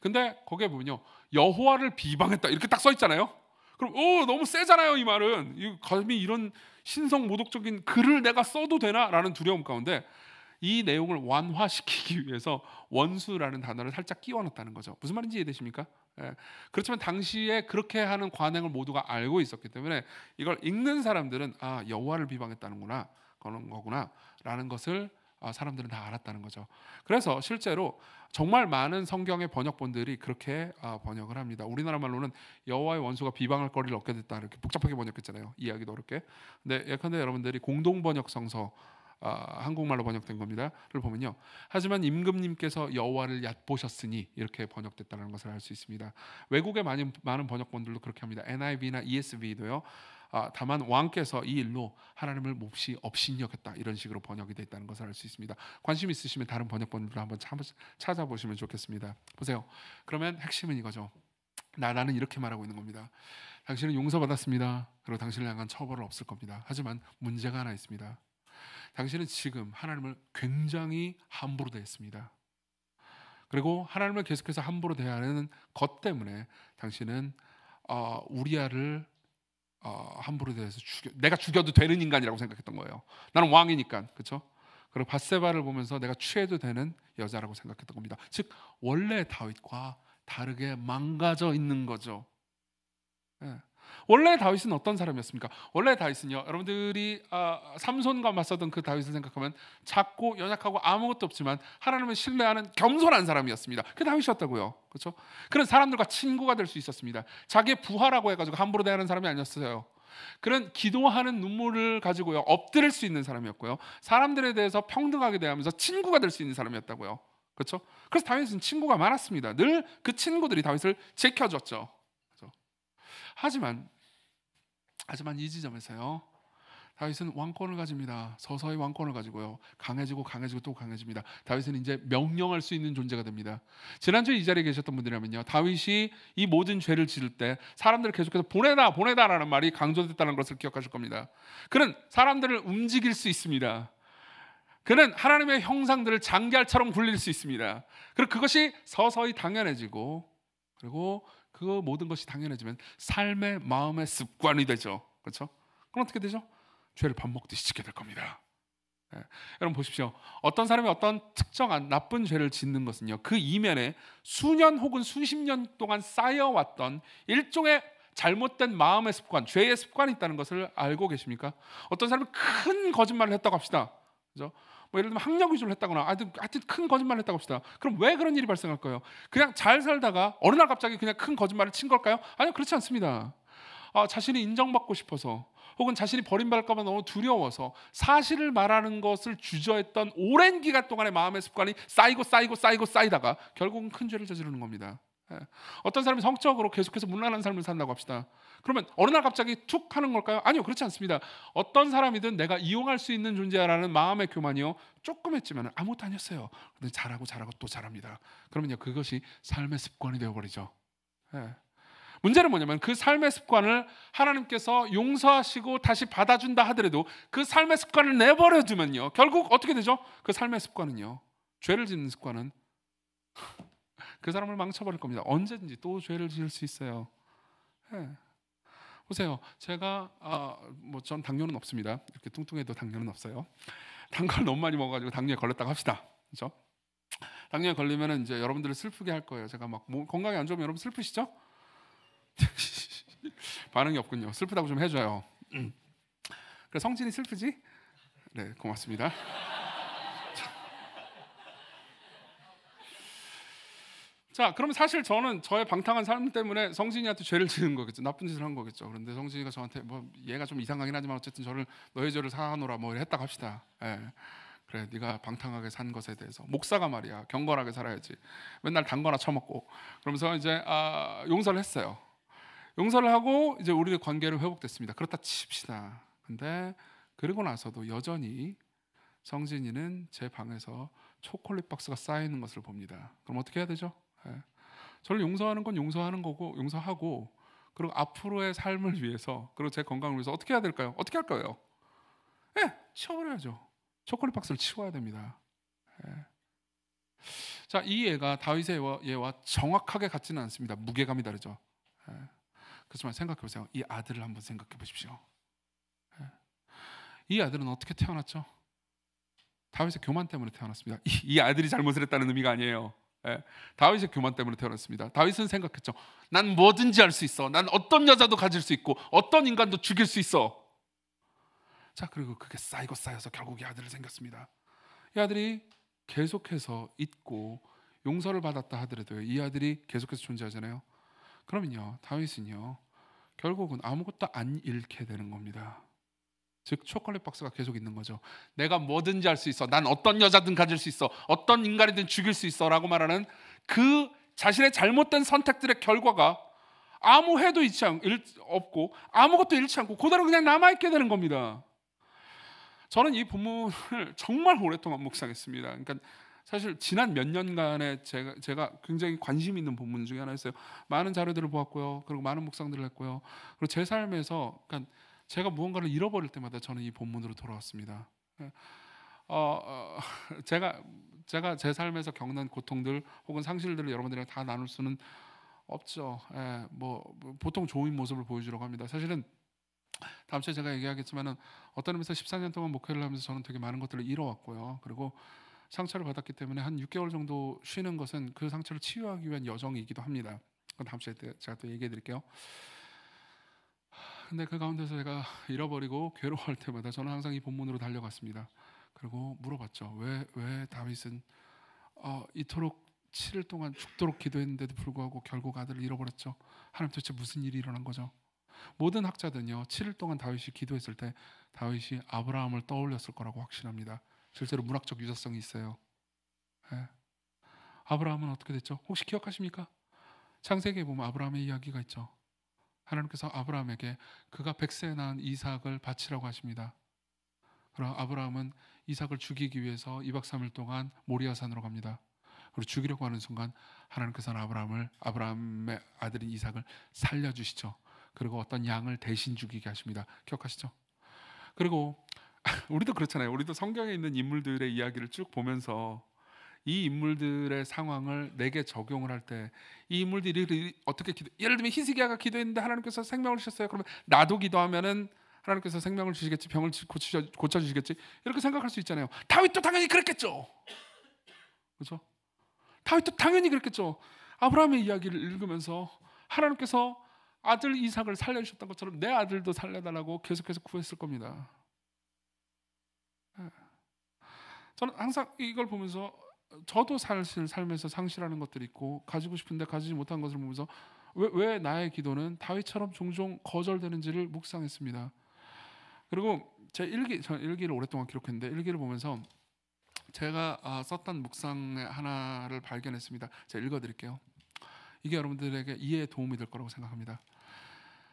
[SPEAKER 1] 근데 거기에 보면요, 여호와를 비방했다 이렇게 딱 써 있잖아요. 그럼 너무 세잖아요. 이 말은 감히 이런 신성 모독적인 글을 내가 써도 되나라는 두려움 가운데 이 내용을 완화시키기 위해서 원수라는 단어를 살짝 끼워 넣었다는 거죠. 무슨 말인지 이해되십니까? 그렇지만 당시에 그렇게 하는 관행을 모두가 알고 있었기 때문에 이걸 읽는 사람들은 여호와를 비방했다는구나, 거구나라는 것을 사람들은 다 알았다는 거죠. 그래서 실제로 정말 많은 성경의 번역본들이 그렇게 번역을 합니다. 우리나라 말로는 여호와의 원수가 비방할 거리를 얻게 됐다 이렇게 복잡하게 번역했잖아요. 이해하기도 어렵게. 근데 예컨대 여러분들이 공동 번역 성서 한국말로 번역된 겁니다를 보면요. 하지만 임금님께서 여호와를 얕보셨으니 이렇게 번역됐다는 것을 알 수 있습니다. 외국의 많은 번역본들도 그렇게 합니다. NIV나 ESV도요. 다만 왕께서 이 일로 하나님을 몹시 업신여겼다 이런 식으로 번역이 됐다는 것을 알 수 있습니다. 관심 있으시면 다른 번역본들도 한번 찾아보시면 좋겠습니다. 보세요. 그러면 핵심은 이거죠. 나는 이렇게 말하고 있는 겁니다. 당신은 용서받았습니다. 그리고 당신을 향한 처벌은 없을 겁니다. 하지만 문제가 하나 있습니다. 당신은 지금 하나님을 굉장히 함부로 대했습니다. 그리고 하나님을 계속해서 함부로 대하는 것 때문에 당신은 우리아를 함부로 대해서 내가 죽여도 되는 인간이라고 생각했던 거예요. 나는 왕이니까, 그렇죠? 그리고 밧세바를 보면서 내가 취해도 되는 여자라고 생각했던 겁니다. 즉 원래 다윗과 다르게 망가져 있는 거죠. 예. 원래 다윗은 어떤 사람이었습니까? 원래 다윗은요, 여러분들이 삼손과 맞서던 그 다윗을 생각하면 작고 연약하고 아무것도 없지만 하나님을 신뢰하는 겸손한 사람이었습니다. 그 다윗이었다고요, 그렇죠? 그런 사람들과 친구가 될 수 있었습니다. 자기의 부하라고 해가지고 함부로 대하는 사람이 아니었어요. 그런 기도하는 눈물을 가지고요 엎드릴 수 있는 사람이었고요, 사람들에 대해서 평등하게 대하면서 친구가 될 수 있는 사람이었다고요, 그렇죠? 그래서 다윗은 친구가 많았습니다. 늘 그 친구들이 다윗을 지켜줬죠. 하지만 이 지점에서요 다윗은 왕권을 가집니다. 서서히 왕권을 가지고요 강해지고 또 강해집니다. 다윗은 이제 명령할 수 있는 존재가 됩니다. 지난주에 이 자리에 계셨던 분들이라면요, 다윗이 이 모든 죄를 지을 때 사람들을 계속해서 보내다라는 말이 강조됐다는 것을 기억하실 겁니다. 그는 사람들을 움직일 수 있습니다. 그는 하나님의 형상들을 장기알처럼 굴릴 수 있습니다. 그리고 그것이 서서히 당연해지고, 그리고 그 모든 것이 당연해지면 삶의 마음의 습관이 되죠. 그렇죠? 그럼 어떻게 되죠? 죄를 밥 먹듯이 짓게 될 겁니다. 네. 여러분 보십시오. 어떤 사람이 어떤 특정한 나쁜 죄를 짓는 것은요, 그 이면에 수년 혹은 수십 년 동안 쌓여왔던 일종의 잘못된 마음의 습관, 죄의 습관이 있다는 것을 알고 계십니까? 어떤 사람이 큰 거짓말을 했다고 합시다. 그렇죠? 예를 들면 학력 위조를 했다거나 하여튼 큰 거짓말을 했다고 합시다. 그럼 왜 그런 일이 발생할까요? 그냥 잘 살다가 어느 날 갑자기 그냥 큰 거짓말을 친 걸까요? 아니요, 그렇지 않습니다. 자신이 인정받고 싶어서, 혹은 자신이 버림받을까 봐 너무 두려워서 사실을 말하는 것을 주저했던 오랜 기간 동안의 마음의 습관이 쌓이다가 결국은 큰 죄를 저지르는 겁니다. 어떤 사람이 성적으로 계속해서 문란한 삶을 산다고 합시다. 그러면 어느 날 갑자기 툭 하는 걸까요? 아니요, 그렇지 않습니다. 어떤 사람이든 내가 이용할 수 있는 존재라는 마음의 교만이요 조금 했지만 아무것도 아니었어요. 근데 잘하고 또 잘합니다. 그러면요 그것이 삶의 습관이 되어버리죠. 문제는 뭐냐면 그 삶의 습관을 하나님께서 용서하시고 다시 받아준다 하더라도 그 삶의 습관을 내버려 두면요 결국 어떻게 되죠? 그 삶의 습관은요, 죄를 짓는 습관은 그 사람을 망쳐버릴 겁니다. 언제든지 또 죄를 지을 수 있어요. 보세요. 제가 전 당뇨는 없습니다. 이렇게 뚱뚱해도 당뇨는 없어요. 단 걸 너무 많이 먹어가지고 당뇨에 걸렸다고 합시다. 그렇죠? 당뇨에 걸리면 이제 여러분들을 슬프게 할 거예요. 제가 막 건강이 안 좋으면 여러분 슬프시죠? 반응이 없군요. 슬프다고 좀 해줘요. 그래, 성진이 슬프지? 네, 고맙습니다. 자, 그럼 사실 저는 저의 방탕한 삶 때문에 성진이한테 죄를 지은 거겠죠. 나쁜 짓을 한 거겠죠. 그런데 성진이가 저한테 얘가 좀 이상하긴 하지만 어쨌든 저를 너의 죄를 사하노라 했다고 합시다. 그래, 네가 방탕하게 산 것에 대해서 목사가 말이야 경건하게 살아야지. 맨날 단 거나 처먹고. 그러면서 이제 용서를 했어요. 용서를 하고 이제 우리의 관계를 회복됐습니다. 그렇다 칩시다. 근데 그리고 나서도 여전히 성진이는 제 방에서 초콜릿 박스가 쌓여 있는 것을 봅니다. 그럼 어떻게 해야 되죠? 저를 용서하는 건 용서하는 거고, 용서하고, 그리고 앞으로의 삶을 위해서, 그리고 제 건강을 위해서 어떻게 해야 될까요? 어떻게 할까요? 치워버려야죠. 초콜릿 박스를 치워야 됩니다. 자, 이 예가 다윗의 예와 정확하게 같지는 않습니다. 무게감이 다르죠. 그렇지만 생각해 보세요. 이 아들을 한번 생각해 보십시오. 이 아들은 어떻게 태어났죠? 다윗의 교만 때문에 태어났습니다. 이 아들이 잘못을 했다는 의미가 아니에요. 다윗의 교만 때문에 태어났습니다. 다윗은 생각했죠. 난 뭐든지 할 수 있어. 난 어떤 여자도 가질 수 있고 어떤 인간도 죽일 수 있어. 자, 그리고 그게 쌓이고 쌓여서 결국 이 아들이 생겼습니다. 이 아들이 계속해서 있고 용서를 받았다 하더라도 이 아들이 계속해서 존재하잖아요. 그러면요, 다윗은요 결국은 아무것도 안 잃게 되는 겁니다. 즉 초콜릿 박스가 계속 있는 거죠. 내가 뭐든지 할 수 있어, 난 어떤 여자든 가질 수 있어, 어떤 인간이든 죽일 수 있어 라고 말하는 그 자신의 잘못된 선택들의 결과가 아무 해도 없고 아무것도 잃지 않고 그대로 그냥 남아있게 되는 겁니다. 저는 이 본문을 정말 오랫동안 묵상했습니다. 그러니까 사실 지난 몇 년간에 제가 굉장히 관심 있는 본문 중에 하나였어요. 많은 자료들을 보았고요. 그리고 많은 묵상들을 했고요. 그리고 제 삶에서 그러니까 제가 무언가를 잃어버릴 때마다 저는 이 본문으로 돌아왔습니다. 제가 제 삶에서 겪는 고통들 혹은 상실들을 여러분들이랑 다 나눌 수는 없죠. 뭐 보통 좋은 모습을 보여주려고 합니다. 사실은 다음 주에 제가 얘기하겠지만은 어떤 의미에서 14년 동안 목회를 하면서 저는 되게 많은 것들을 잃어왔고요. 그리고 상처를 받았기 때문에 한 6개월 정도 쉬는 것은 그 상처를 치유하기 위한 여정이기도 합니다. 그건 다음 주에 제가 또 얘기해 드릴게요. 근데 그 가운데서 제가 잃어버리고 괴로워할 때마다 저는 항상 이 본문으로 달려갔습니다. 그리고 물어봤죠. 왜 다윗은 이토록 7일 동안 죽도록 기도했는데도 불구하고 결국 아들을 잃어버렸죠. 하나님 도대체 무슨 일이 일어난 거죠? 모든 학자들은요 7일 동안 다윗이 기도했을 때 다윗이 아브라함을 떠올렸을 거라고 확신합니다. 실제로 문학적 유사성이 있어요. 아브라함은 어떻게 됐죠? 혹시 기억하십니까? 창세기에 보면 아브라함의 이야기가 있죠. 하나님께서 아브라함에게 그가 100세에 낳은 이삭을 바치라고 하십니다. 그럼 아브라함은 이삭을 죽이기 위해서 2박 3일 동안 모리아산으로 갑니다. 그리고 죽이려고 하는 순간 하나님께서는 아브라함의 아들인 이삭을 살려주시죠. 그리고 어떤 양을 대신 죽이게 하십니다. 기억하시죠? 그리고 우리도 그렇잖아요. 우리도 성경에 있는 인물들의 이야기를 쭉 보면서 이 인물들의 상황을 내게 적용을 할 때 이 인물들이 어떻게 예를 들면 히스기야가 기도했는데 하나님께서 생명을 주셨어요. 그러면 나도 기도하면은 하나님께서 생명을 주시겠지, 병을 고쳐주시겠지 이렇게 생각할 수 있잖아요. 다윗도 당연히 그랬겠죠. 그렇죠? 다윗도 당연히 그랬겠죠. 아브라함의 이야기를 읽으면서 하나님께서 아들 이삭을 살려주셨던 것처럼 내 아들도 살려달라고 계속해서 구했을 겁니다. 저는 항상 이걸 보면서 저도 사실 삶에서 상실하는 것들이 있고 가지고 싶은데 가지지 못한 것을 보면서 왜 나의 기도는 다윗처럼 종종 거절되는지를 묵상했습니다. 그리고 제 일기를 오랫동안 기록했는데 일기를 보면서 제가 썼던 묵상의 하나를 발견했습니다. 제가 읽어드릴게요. 이게 여러분들에게 이해에 도움이 될 거라고 생각합니다.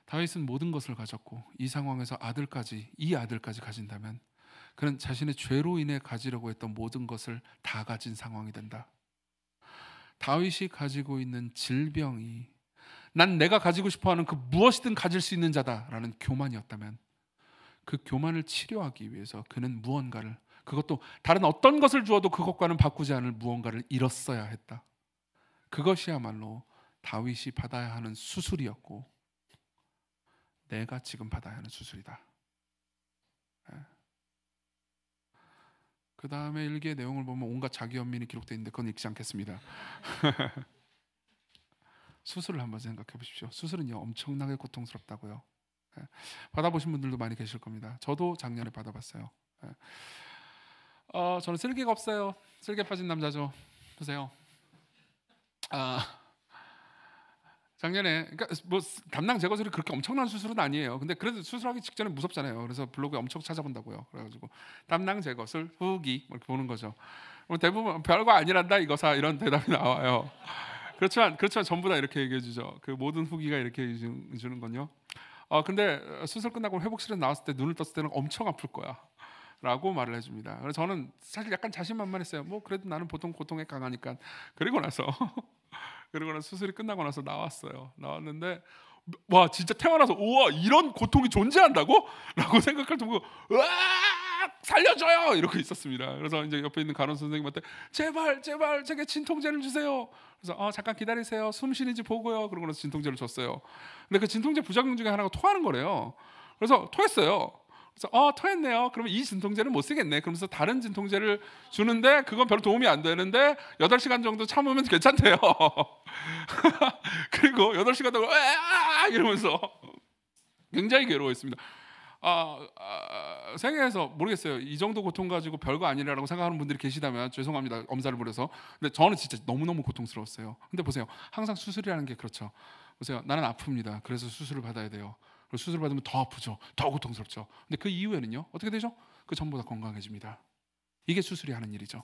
[SPEAKER 1] 다윗은 모든 것을 가졌고 이 상황에서 이 아들까지 가진다면 그는 자신의 죄로 인해 가지려고 했던 모든 것을 다 가진 상황이 된다. 다윗이 가지고 있는 질병이 난 내가 가지고 싶어하는 그 무엇이든 가질 수 있는 자다라는 교만이었다면 그 교만을 치료하기 위해서 그는 무언가를, 그것도 다른 어떤 것을 주어도 그것과는 바꾸지 않을 무언가를 잃었어야 했다. 그것이야말로 다윗이 받아야 하는 수술이었고 내가 지금 받아야 하는 수술이다. 그 다음에 일기의 내용을 보면 온갖 자기 연민이 기록되어 있는데 그건 읽지 않겠습니다. 수술을 한번 생각해 보십시오. 수술은요 엄청나게 고통스럽다고요. 받아보신 분들도 많이 계실 겁니다. 저도 작년에 받아봤어요. 저는 쓸개가 없어요. 쓸개 빠진 남자죠. 보세요. 작년에 그러니까 뭐 담낭 제거술이 그렇게 엄청난 수술은 아니에요. 근데 그래도 수술하기 직전에 무섭잖아요. 그래서 블로그에 엄청 찾아본다고요. 그래가지고 담낭 제거술 후기 이렇게 보는 거죠. 대부분 별거 아니란다 이거사 이런 대답이 나와요. 그렇지만 전부 다 이렇게 얘기해 주죠. 그 모든 후기가 이렇게 주는 건요. 근데 수술 끝나고 회복실에 나왔을 때 눈을 떴을 때는 엄청 아플 거야 라고 말을 해줍니다. 그래서 저는 사실 약간 자신만만했어요. 뭐 그래도 나는 보통 고통에 강하니까. 그리고 나서 수술이 끝나고 나서 나왔는데 와 진짜 태어나서 우와 이런 고통이 존재한다고? 라고 생각할 정도로 으악 살려줘요 이러고 있었습니다. 그래서 이제 옆에 있는 간호 선생님한테 제발 제게 진통제를 주세요. 그래서 잠깐 기다리세요. 숨 쉬는지 보고요. 그러고 나서 진통제를 줬어요. 근데 그 진통제 부작용 중에 하나가 토하는 거래요. 그래서 토했어요. 그래서 토했네요. 그러면 이 진통제는 못 쓰겠네. 그러면서 다른 진통제를 주는데 그건 별로 도움이 안 되는데 8시간 정도 참으면 괜찮대요. 그리고 8시간 동안 이러면서 굉장히 괴로워했습니다. 생애에서 모르겠어요. 이 정도 고통 가지고 별거 아니라고 생각하는 분들이 계시다면 죄송합니다. 엄살을 부려서. 근데 저는 진짜 너무너무 고통스러웠어요. 근데 보세요. 항상 수술이라는 게 그렇죠. 보세요. 나는 아픕니다. 그래서 수술을 받아야 돼요. 그리고 수술을 받으면 더 아프죠. 더 고통스럽죠. 근데 그 이후에는요. 어떻게 되죠? 그 전보다 건강해집니다. 이게 수술이 하는 일이죠.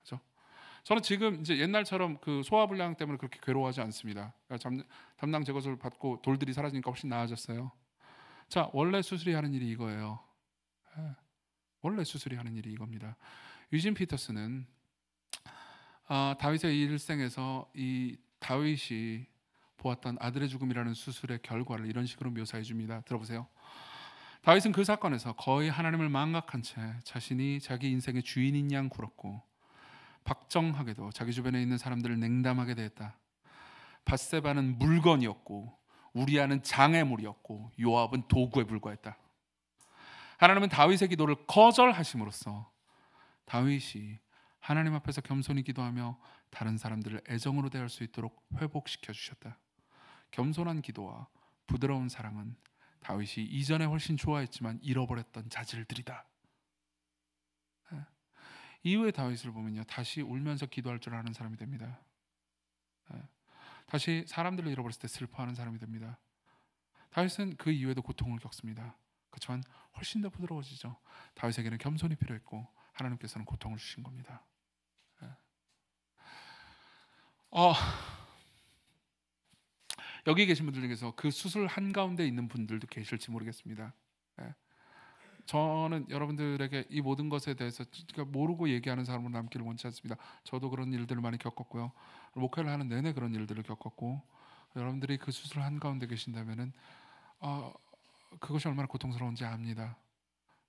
[SPEAKER 1] 그렇죠? 저는 지금 이제 옛날처럼 그 소화불량 때문에 그렇게 괴로워하지 않습니다. 담낭 제거술을 받고 돌들이 사라지니까 훨씬 나아졌어요. 자, 원래 수술이 하는 일이 이거예요. 원래 수술이 하는 일이 이겁니다. 유진 피터스는 다윗의 일생에서 이 다윗이 보았던 아들의 죽음이라는 수술의 결과를 이런 식으로 묘사해 줍니다. 들어보세요. 다윗은 그 사건에서 거의 하나님을 망각한 채 자신이 자기 인생의 주인인 양 굴었고 박정하게도 자기 주변에 있는 사람들을 냉담하게 대했다. 밧세바는 물건이었고 우리아는 장애물이었고 요압은 도구에 불과했다. 하나님은 다윗의 기도를 거절하심으로써 다윗이 하나님 앞에서 겸손히 기도하며 다른 사람들을 애정으로 대할 수 있도록 회복시켜 주셨다. 겸손한 기도와 부드러운 사랑은 다윗이 이전에 훨씬 좋아했지만 잃어버렸던 자질들이다. 이후에 다윗을 보면요, 다시 울면서 기도할 줄 아는 사람이 됩니다. 다시 사람들을 잃어버렸을 때 슬퍼하는 사람이 됩니다. 다윗은 그 이후에도 고통을 겪습니다. 그렇지만 훨씬 더 부드러워지죠. 다윗에게는 겸손이 필요했고 하나님께서는 고통을 주신 겁니다. 여기 계신 분들 중에서 그 수술 한가운데 있는 분들도 계실지 모르겠습니다. 저는 여러분들에게 이 모든 것에 대해서 모르고 얘기하는 사람으로 남기를 원치 않습니다. 저도 그런 일들을 많이 겪었고요. 목회를 하는 내내 그런 일들을 겪었고, 여러분들이 그 수술 한가운데 계신다면은 그것이 얼마나 고통스러운지 압니다.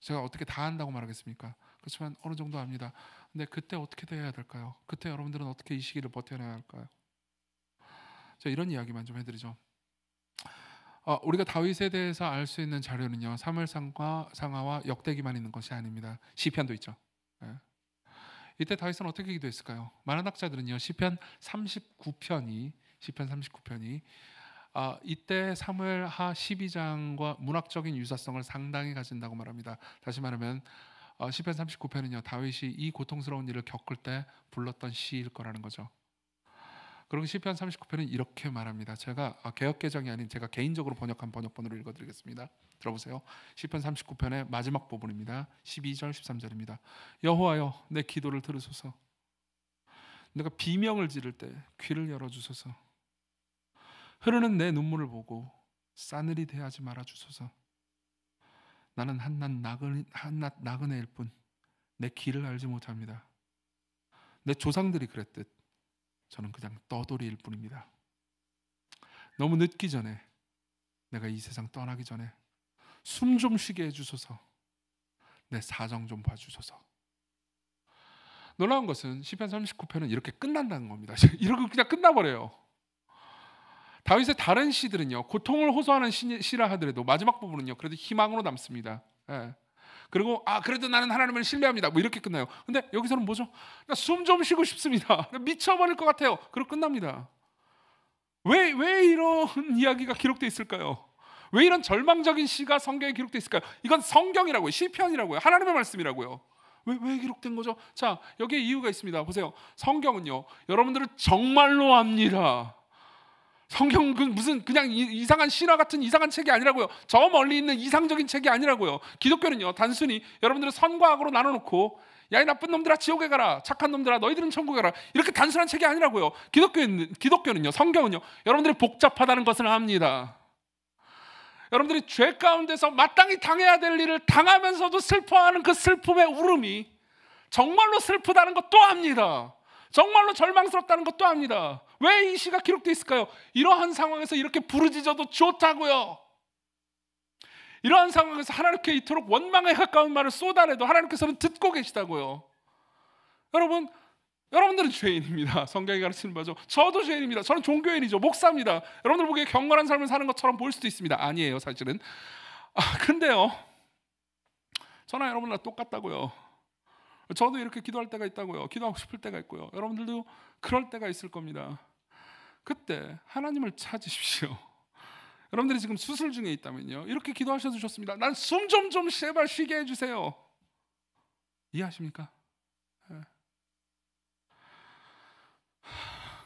[SPEAKER 1] 제가 어떻게 다 안다고 말하겠습니까? 그렇지만 어느 정도 압니다. 근데 그때 어떻게 해야 될까요? 그때 여러분들은 어떻게 이 시기를 버텨내야 할까요? 자, 이런 이야기만 좀 해드리죠. 우리가 다윗에 대해서 알 수 있는 자료는요, 사무엘상하와 역대기만 있는 것이 아닙니다. 시편도 있죠. 이때 다윗은 어떻게 기도했을까요? 많은 학자들은요, 시편 39편이 이때 사무엘하 12장과 문학적인 유사성을 상당히 가진다고 말합니다. 다시 말하면 시편 39편은요, 다윗이 이 고통스러운 일을 겪을 때 불렀던 시일 거라는 거죠. 그리고 시편 39편은 이렇게 말합니다. 제가 개역개정이 아닌 제가 개인적으로 번역한 번역본으로 읽어드리겠습니다. 들어보세요. 시편 39편의 마지막 부분입니다. 12절 13절입니다. 여호와여, 내 기도를 들으소서. 내가 비명을 지를 때 귀를 열어주소서. 흐르는 내 눈물을 보고 싸늘히 대하지 말아주소서. 나는 한낱 나그네일 뿐 내 길을 알지 못합니다. 내 조상들이 그랬듯 저는 그냥 떠돌이일 뿐입니다. 너무 늦기 전에, 내가 이 세상 떠나기 전에 숨 좀 쉬게 해주소서. 내 사정 좀 봐주소서. 놀라운 것은 시편 39편은 이렇게 끝난다는 겁니다. 이렇게 그냥 끝나버려요. 다윗의 다른 시들은요, 고통을 호소하는 시라 하더라도 마지막 부분은요, 그래도 희망으로 남습니다. 그리고 그래도 나는 하나님을 신뢰합니다. 뭐 이렇게 끝나요. 근데 여기서는 뭐죠? 나 숨 좀 쉬고 싶습니다. 나 미쳐버릴 것 같아요. 그리고 끝납니다. 왜 이런 이야기가 기록되어 있을까요? 왜 이런 절망적인 시가 성경에 기록되어 있을까요? 이건 성경이라고요. 시편이라고요. 하나님의 말씀이라고요. 왜 기록된 거죠? 자, 여기에 이유가 있습니다. 보세요. 성경은요, 여러분들을 정말로 압니다. 성경은 무슨 그냥 이상한 신화 같은 이상한 책이 아니라고요. 저 멀리 있는 이상적인 책이 아니라고요. 기독교는요, 단순히 여러분들을 선과 악으로 나눠놓고 야, 이 나쁜 놈들아 지옥에 가라, 착한 놈들아 너희들은 천국에 가라, 이렇게 단순한 책이 아니라고요. 기독교는요, 성경은요, 여러분들이 복잡하다는 것을 압니다. 여러분들이 죄 가운데서 마땅히 당해야 될 일을 당하면서도 슬퍼하는 그 슬픔의 울음이 정말로 슬프다는 것도 압니다. 정말로 절망스럽다는 것도 압니다. 왜 이 시가 기록되어 있을까요? 이러한 상황에서 이렇게 부르짖어도 좋다고요. 이러한 상황에서 하나님께 이토록 원망에 가까운 말을 쏟아내도 하나님께서는 듣고 계시다고요. 여러분들은 죄인입니다. 성경이 가르치는 바죠. 저도 죄인입니다. 저는 종교인이죠. 목사입니다. 여러분들 보기에 경건한 삶을 사는 것처럼 보일 수도 있습니다. 아니에요, 사실은. 근데요, 저나 여러분이랑 똑같다고요. 저도 이렇게 기도할 때가 있다고요. 기도하고 싶을 때가 있고요. 여러분들도 그럴 때가 있을 겁니다. 그때 하나님을 찾으십시오. 여러분들이 지금 수술 중에 있다면요, 이렇게 기도하셔도 좋습니다. 난 숨 좀 제발 쉬게 해주세요. 이해하십니까? 예.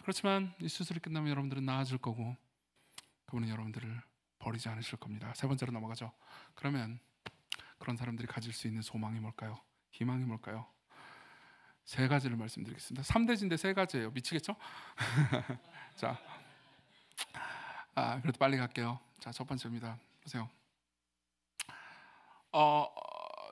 [SPEAKER 1] 그렇지만 이 수술이 끝나면 여러분들은 나아질 거고 그분은 여러분들을 버리지 않으실 겁니다. 세 번째로 넘어가죠. 그러면 그런 사람들이 가질 수 있는 소망이 뭘까요? 희망이 뭘까요? 세 가지를 말씀드리겠습니다. 3대진데 세 가지예요. 미치겠죠? 자, 그래도 빨리 갈게요. 자, 첫 번째입니다. 보세요.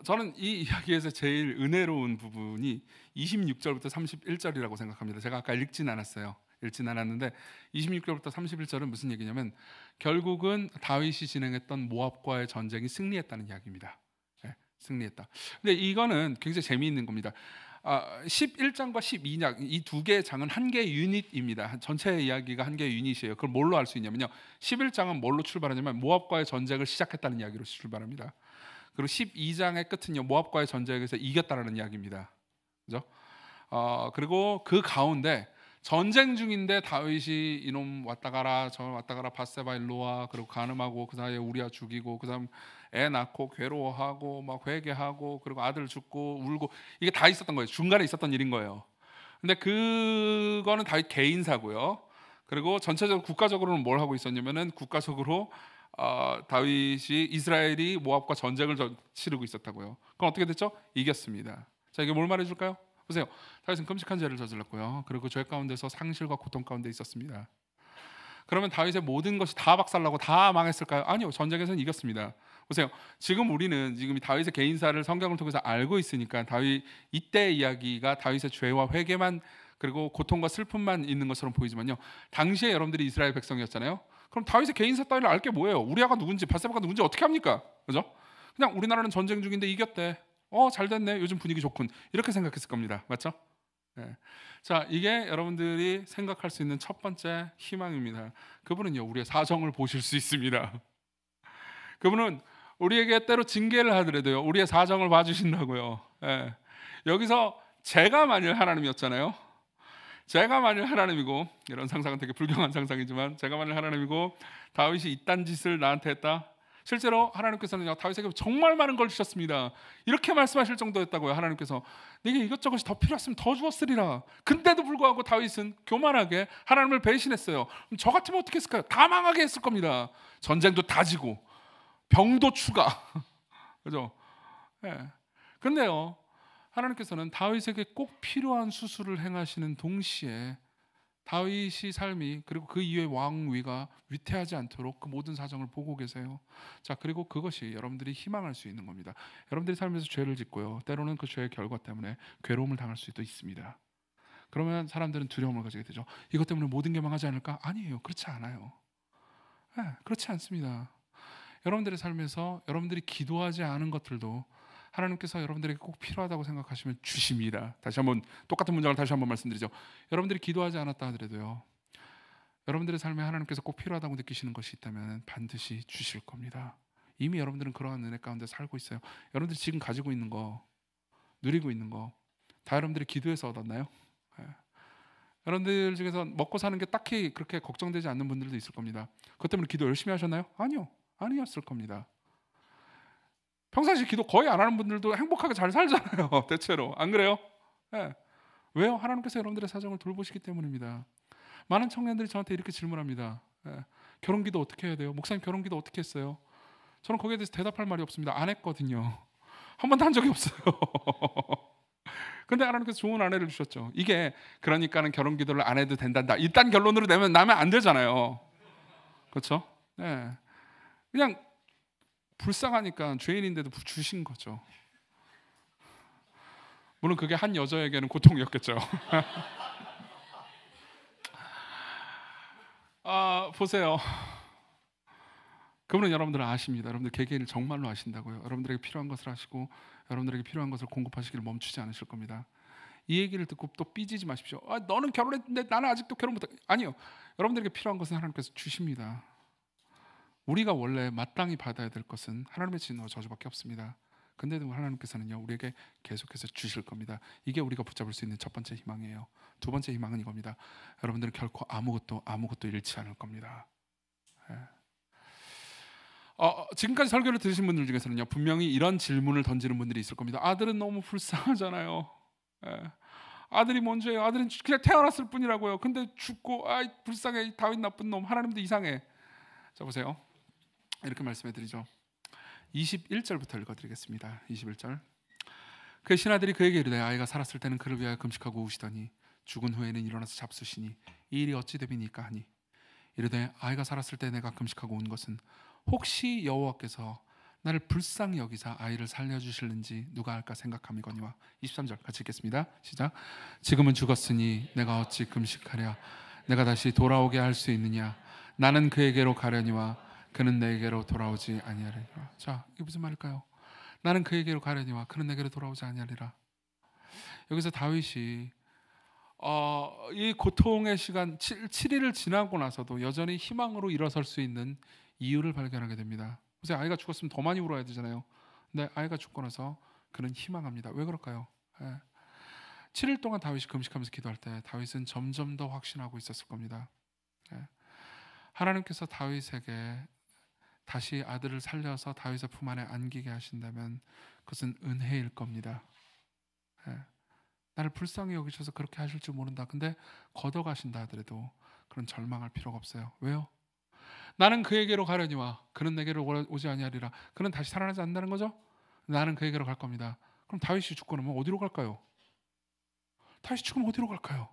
[SPEAKER 1] 저는 이 이야기에서 제일 은혜로운 부분이 26절부터 31절이라고 생각합니다. 제가 아까 읽진 않았는데 26절부터 31절은 무슨 얘기냐면 결국은 다윗이 진행했던 모압과의 전쟁이 승리했다는 이야기입니다. 네, 승리했다. 근데 이거는 굉장히 재미있는 겁니다. 11장과 12장 이 두 개의 장은 한 개의 유닛입니다. 전체 이야기가 한 개의 유닛이에요. 그걸 뭘로 알 수 있냐면요, 11장은 뭘로 출발하냐면 모압과의 전쟁을 시작했다는 이야기로 출발합니다. 그리고 12장의 끝은요, 모압과의 전쟁에서 이겼다라는 이야기입니다. 그죠? 그리고 그 가운데 전쟁 중인데 다윗이 이놈 왔다 가라 저 왔다 가라 밧세바 일로 와, 그리고 간음하고 그 사이에 우리아 죽이고 그다음 애 낳고 괴로워하고 막 회개하고 그리고 아들 죽고 울고, 이게 다 있었던 거예요. 중간에 있었던 일인 거예요. 근데 그거는 다윗 개인사고요. 그리고 전체적으로 국가적으로는 뭘 하고 있었냐면은 국가적으로 다윗이 이스라엘이 모압과 전쟁을 치르고 있었다고요. 그럼 어떻게 됐죠? 이겼습니다. 자, 이게 뭘 말해줄까요? 보세요. 다윗은 끔찍한 죄를 저질렀고요. 그리고 죄 가운데서 상실과 고통 가운데 있었습니다. 그러면 다윗의 모든 것이 다 박살나고 다 망했을까요? 아니요. 전쟁에서는 이겼습니다. 보세요. 지금 우리는 지금 다윗의 개인사를 성경을 통해서 알고 있으니까 다윗 이때의 이야기가 다윗의 죄와 회개만 그리고 고통과 슬픔만 있는 것처럼 보이지만요, 당시에 여러분들이 이스라엘 백성이었잖아요. 그럼 다윗의 개인사 따위를 알 게 뭐예요? 우리아가 누군지 밧세바가 누군지 어떻게 합니까? 그죠? 그냥 우리나라는 전쟁 중인데 이겼대. 잘 됐네. 요즘 분위기 좋군. 이렇게 생각했을 겁니다. 맞죠? 네. 자, 이게 여러분들이 생각할 수 있는 첫 번째 희망입니다. 그분은요, 우리의 사정을 보실 수 있습니다. 그분은 우리에게 때로 징계를 하더라도요, 우리의 사정을 봐주신다고요. 네. 여기서 제가 만일 하나님이었잖아요. 제가 만일 하나님이고, 이런 상상은 되게 불경한 상상이지만 제가 만일 하나님이고 다윗이 이딴 짓을 나한테 했다. 실제로 하나님께서는 다윗에게 정말 많은 걸 주셨습니다. 이렇게 말씀하실 정도였다고요. 하나님께서 네게 이것저것이 더 필요했으면 더 주었으리라. 근데도 불구하고 다윗은 교만하게 하나님을 배신했어요. 그럼 저 같으면 어떻게 했을까요? 다 망하게 했을 겁니다. 전쟁도 다 지고 병도 추가. 그죠? 네. 근데요, 하나님께서는 다윗에게 꼭 필요한 수술을 행하시는 동시에 다윗이 삶이 그리고 그 이후의 왕위가 위태하지 않도록 그 모든 사정을 보고 계세요. 자, 그리고 그것이 여러분들이 희망할 수 있는 겁니다. 여러분들이 삶에서 죄를 짓고요, 때로는 그 죄의 결과 때문에 괴로움을 당할 수도 있습니다. 그러면 사람들은 두려움을 가지게 되죠. 이것 때문에 모든 게 망하지 않을까? 아니에요. 그렇지 않아요. 네, 그렇지 않습니다. 여러분들의 삶에서 여러분들이 기도하지 않은 것들도 하나님께서 여러분들에게 꼭 필요하다고 생각하시면 주십니다. 다시 한번 똑같은 문장을 다시 한번 말씀드리죠. 여러분들이 기도하지 않았다 하더라도요, 여러분들의 삶에 하나님께서 꼭 필요하다고 느끼시는 것이 있다면 반드시 주실 겁니다. 이미 여러분들은 그러한 은혜 가운데 살고 있어요. 여러분들이 지금 가지고 있는 거, 누리고 있는 거 다 여러분들이 기도해서 얻었나요? 네. 여러분들 중에서 먹고 사는 게 딱히 그렇게 걱정되지 않는 분들도 있을 겁니다. 그것 때문에 기도 열심히 하셨나요? 아니요. 아니었을 겁니다. 평상시 기도 거의 안 하는 분들도 행복하게 잘 살잖아요. 대체로. 안 그래요? 네. 왜요? 하나님께서 여러분들의 사정을 돌보시기 때문입니다. 많은 청년들이 저한테 이렇게 질문합니다. 네. 결혼기도 어떻게 해야 돼요? 목사님 결혼기도 어떻게 했어요? 저는 거기에 대해서 대답할 말이 없습니다. 안 했거든요. 한 번도 한 적이 없어요. 근데 하나님께서 좋은 아내를 주셨죠. 이게 그러니까는 결혼기도를 안 해도 된단다, 이딴 결론으로 나면 안 되잖아요. 그렇죠? 네. 그냥 불쌍하니까 죄인인데도 주신 거죠. 물론 그게 한 여자에게는 고통이었겠죠. 보세요. 그분은 여러분들을 아십니다. 여러분들 개개인을 정말로 아신다고요. 여러분들에게 필요한 것을 하시고 여러분들에게 필요한 것을 공급하시기를 멈추지 않으실 겁니다. 이 얘기를 듣고 또 삐지지 마십시오. 너는 결혼했는데 나는 아직도 결혼 못해. 아니요. 여러분들에게 필요한 것은 하나님께서 주십니다. 우리가 원래 마땅히 받아야 될 것은 하나님의 진노와 저주밖에 없습니다. 근데도 하나님께서는요, 우리에게 계속해서 주실 겁니다. 이게 우리가 붙잡을 수 있는 첫 번째 희망이에요. 두 번째 희망은 이겁니다. 여러분들은 결코 아무것도 잃지 않을 겁니다. 네. 지금까지 설교를 들으신 분들 중에서는요, 분명히 이런 질문을 던지는 분들이 있을 겁니다. 아들은 너무 불쌍하잖아요. 예. 아들이 먼저예요. 아들은 그냥 태어났을 뿐이라고요. 근데 죽고 불쌍해, 다윗 나쁜 놈, 하나님도 이상해. 자 보세요. 이렇게 말씀해 드리죠. 21절부터 읽어드리겠습니다. 21절. 그 신하들이 그에게 이르되 아이가 살았을 때는 그를 위하여 금식하고 우시더니 죽은 후에는 일어나서 잡수시니 이 일이 어찌 됨이니까 하니 이르되 아이가 살았을 때 내가 금식하고 온 것은 혹시 여호와께서 나를 불쌍히 여기사 아이를 살려주실는지 누가 알까 생각함이거니와. 23절 같이 읽겠습니다. 시작. 지금은 죽었으니 내가 어찌 금식하랴. 내가 다시 돌아오게 할 수 있느냐. 나는 그에게로 가려니와 그는 내게로 돌아오지 아니하리라. 자, 이게 무슨 말일까요? 나는 그에게로 가려니와 그는 내게로 돌아오지 아니하리라. 여기서 다윗이 이 고통의 시간 7일을 지나고 나서도 여전히 희망으로 일어설 수 있는 이유를 발견하게 됩니다. 보세요. 아이가 죽었으면 더 많이 울어야 되잖아요. 근데 아이가 죽고 나서 그는 희망합니다. 왜 그럴까요? 7일 동안 다윗이 금식하면서 기도할 때 다윗은 점점 더 확신하고 있었을 겁니다. 하나님께서 다윗에게 다시 아들을 살려서 다윗의 품 안에 안기게 하신다면 그것은 은혜일 겁니다. 나를 불쌍히 여기셔서 그렇게 하실 줄 모른다. 근데 걷어가신다 하더라도 그런 절망할 필요가 없어요. 왜요? 나는 그에게로 가려니와 그는 내게로 오지 아니하리라. 그는 다시 살아나지 않는다는 거죠? 나는 그에게로 갈 겁니다. 그럼 다윗이 죽고 나면 어디로 갈까요? 다윗이 죽으면 어디로 갈까요?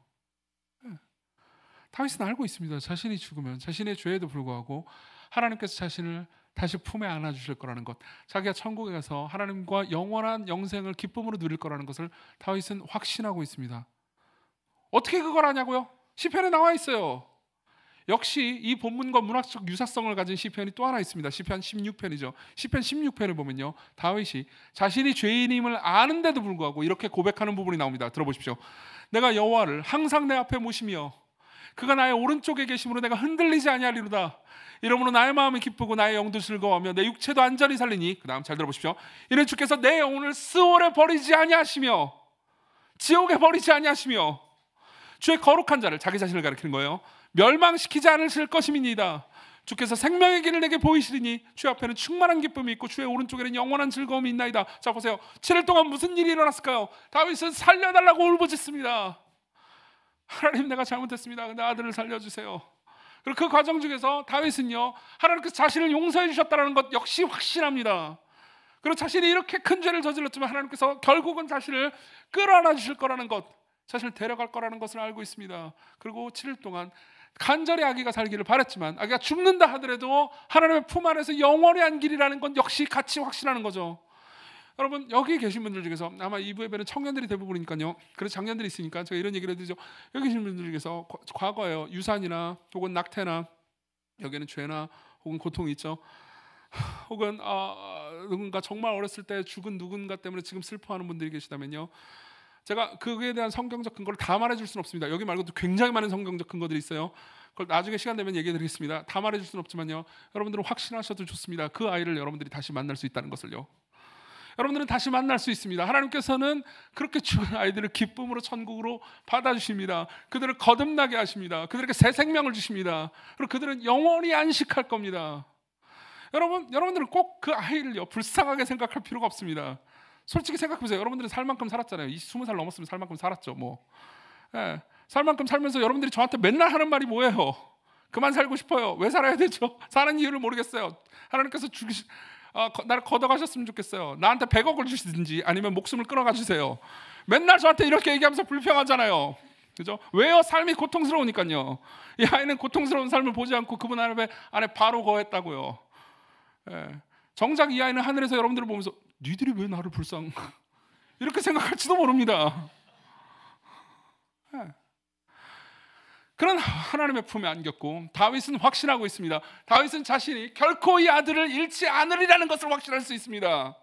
[SPEAKER 1] 다윗은 알고 있습니다. 자신이 죽으면 자신의 죄에도 불구하고 하나님께서 자신을 다시 품에 안아주실 거라는 것, 자기가 천국에 가서 하나님과 영원한 영생을 기쁨으로 누릴 거라는 것을 다윗은 확신하고 있습니다. 어떻게 그걸 아냐고요? 시편에 나와 있어요. 역시 이 본문과 문학적 유사성을 가진 시편이 또 하나 있습니다. 시편 16편이죠. 시편 16편을 보면요, 다윗이 자신이 죄인임을 아는데도 불구하고 이렇게 고백하는 부분이 나옵니다. 들어보십시오. 내가 여호와를 항상 내 앞에 모시며 그가 나의 오른쪽에 계심으로 내가 흔들리지 아니하리로다. 이러므로 나의 마음이 기쁘고 나의 영도 즐거워하며 내 육체도 안전히 살리니. 그 다음 잘 들어보십시오. 이는 주께서 내 영혼을 스올에 버리지 아니하시며 지옥에 버리지 아니하시며 주의 거룩한 자를, 자기 자신을 가리키는 거예요, 멸망시키지 않으실 것임이니이다. 주께서 생명의 길을 내게 보이시리니 주의 앞에는 충만한 기쁨이 있고 주의 오른쪽에는 영원한 즐거움이 있나이다. 자 보세요. 7일 동안 무슨 일이 일어났을까요? 다윗은 살려달라고 울부짖습니다. 하나님, 내가 잘못했습니다. 근데 아들을 살려주세요. 그리고 그 과정 중에서 다윗은요, 하나님께서 자신을 용서해 주셨다는 것 역시 확신합니다. 그리고 자신이 이렇게 큰 죄를 저질렀지만 하나님께서 결국은 자신을 끌어안아 주실 거라는 것, 자신을 데려갈 거라는 것을 알고 있습니다. 그리고 7일 동안 간절히 아기가 살기를 바랬지만 아기가 죽는다 하더라도 하나님의 품 안에서 영원히 안기리라는 건 역시 같이 확신하는 거죠. 여러분, 여기 계신 분들 중에서 아마 이부 예배는 청년들이 대부분이니까요. 그래서 장년들이 있으니까 제가 이런 얘기를 해드리죠. 여기 계신 분들 중에서 과거에 유산이나 혹은 낙태나 여기는 죄나 혹은 고통이 있죠. 혹은 누군가 정말 어렸을 때 죽은 누군가 때문에 지금 슬퍼하는 분들이 계시다면요, 제가 그에 대한 성경적 근거를 다 말해줄 수는 없습니다. 여기 말고도 굉장히 많은 성경적 근거들이 있어요. 그걸 나중에 시간 되면 얘기해드리겠습니다. 다 말해줄 수는 없지만요, 여러분들은 확신하셔도 좋습니다. 그 아이를 여러분들이 다시 만날 수 있다는 것을요. 여러분들은 다시 만날 수 있습니다. 하나님께서는 그렇게 죽은 아이들을 기쁨으로 천국으로 받아주십니다. 그들을 거듭나게 하십니다. 그들에게 새 생명을 주십니다. 그리고 그들은 영원히 안식할 겁니다. 여러분들은 꼭 그 아이를요 불쌍하게 생각할 필요가 없습니다. 솔직히 생각해보세요. 여러분들은 살 만큼 살았잖아요. 20살 넘었으면 살 만큼 살았죠. 살 만큼 살면서 여러분들이 저한테 맨날 하는 말이 뭐예요? 그만 살고 싶어요. 왜 살아야 되죠? 사는 이유를 모르겠어요. 하나님께서 나를 걷어가셨으면 좋겠어요. 나한테 100억을 주시든지 아니면 목숨을 끊어가 주세요. 맨날 저한테 이렇게 얘기하면서 불평하잖아요. 그죠? 왜요? 삶이 고통스러우니까요. 이 아이는 고통스러운 삶을 보지 않고 그분 안에 바로 거했다고요. 정작 이 아이는 하늘에서 여러분들을 보면서 니들이 왜 나를 이렇게 생각할지도 모릅니다. 그런 하나님의 품에 안겼고 다윗은 확신하고 있습니다. 다윗은 자신이 결코 이 아들을 잃지 않으리라는 것을 확신할 수 있습니다.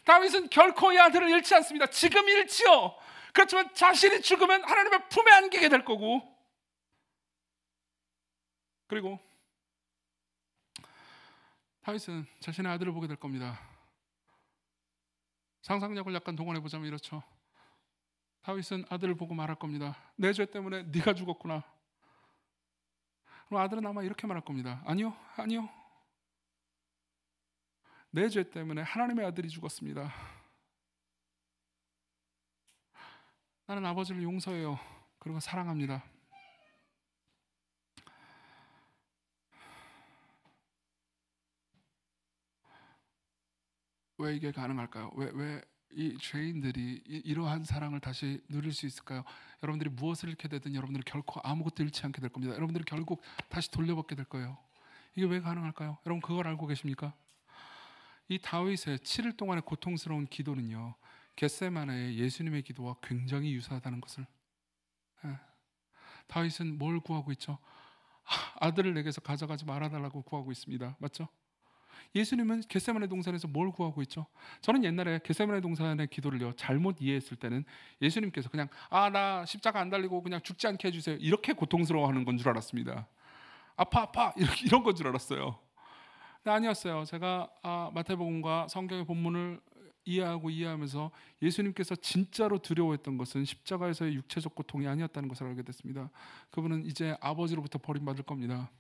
[SPEAKER 1] 다윗은 결코 이 아들을 잃지 않습니다. 지금 잃지요. 그렇지만 자신이 죽으면 하나님의 품에 안기게 될 거고, 그리고 다윗은 자신의 아들을 보게 될 겁니다. 상상력을 약간 동원해보자면 이렇죠. 다윗은 아들을 보고 말할 겁니다. 내 죄 때문에 네가 죽었구나. 그럼 아들은 아마 이렇게 말할 겁니다. 아니요. 내 죄 때문에 하나님의 아들이 죽었습니다. 나는 아버지를 용서해요. 그리고 사랑합니다. 왜 이게 가능할까요? 왜 이 죄인들이 이러한 사랑을 다시 누릴 수 있을까요? 여러분들이 무엇을 잃게 되든 여러분들이 결코 아무것도 잃지 않게 될 겁니다. 여러분들이 결국 다시 돌려받게 될 거예요. 이게 왜 가능할까요? 여러분 그걸 알고 계십니까? 이 다윗의 7일 동안의 고통스러운 기도는요, 겟세마네의 예수님의 기도와 굉장히 유사하다는 것을. 예. 다윗은 뭘 구하고 있죠? 아들을 내게서 가져가지 말아달라고 구하고 있습니다. 맞죠? 예수님은 겟세마네 동산에서 뭘 구하고 있죠? 저는 옛날에 겟세마네 동산의 기도를요 잘못 이해했을 때는 예수님께서 그냥 나 십자가 안 달리고 그냥 죽지 않게 해주세요 이렇게 고통스러워하는 건 줄 알았습니다. 아파 이런 건 줄 알았어요. 근데 아니었어요. 제가 마태복음과 성경의 본문을 이해하면서 예수님께서 진짜로 두려워했던 것은 십자가에서의 육체적 고통이 아니었다는 것을 알게 됐습니다. 그분은 이제 아버지로부터 버림받을 겁니다.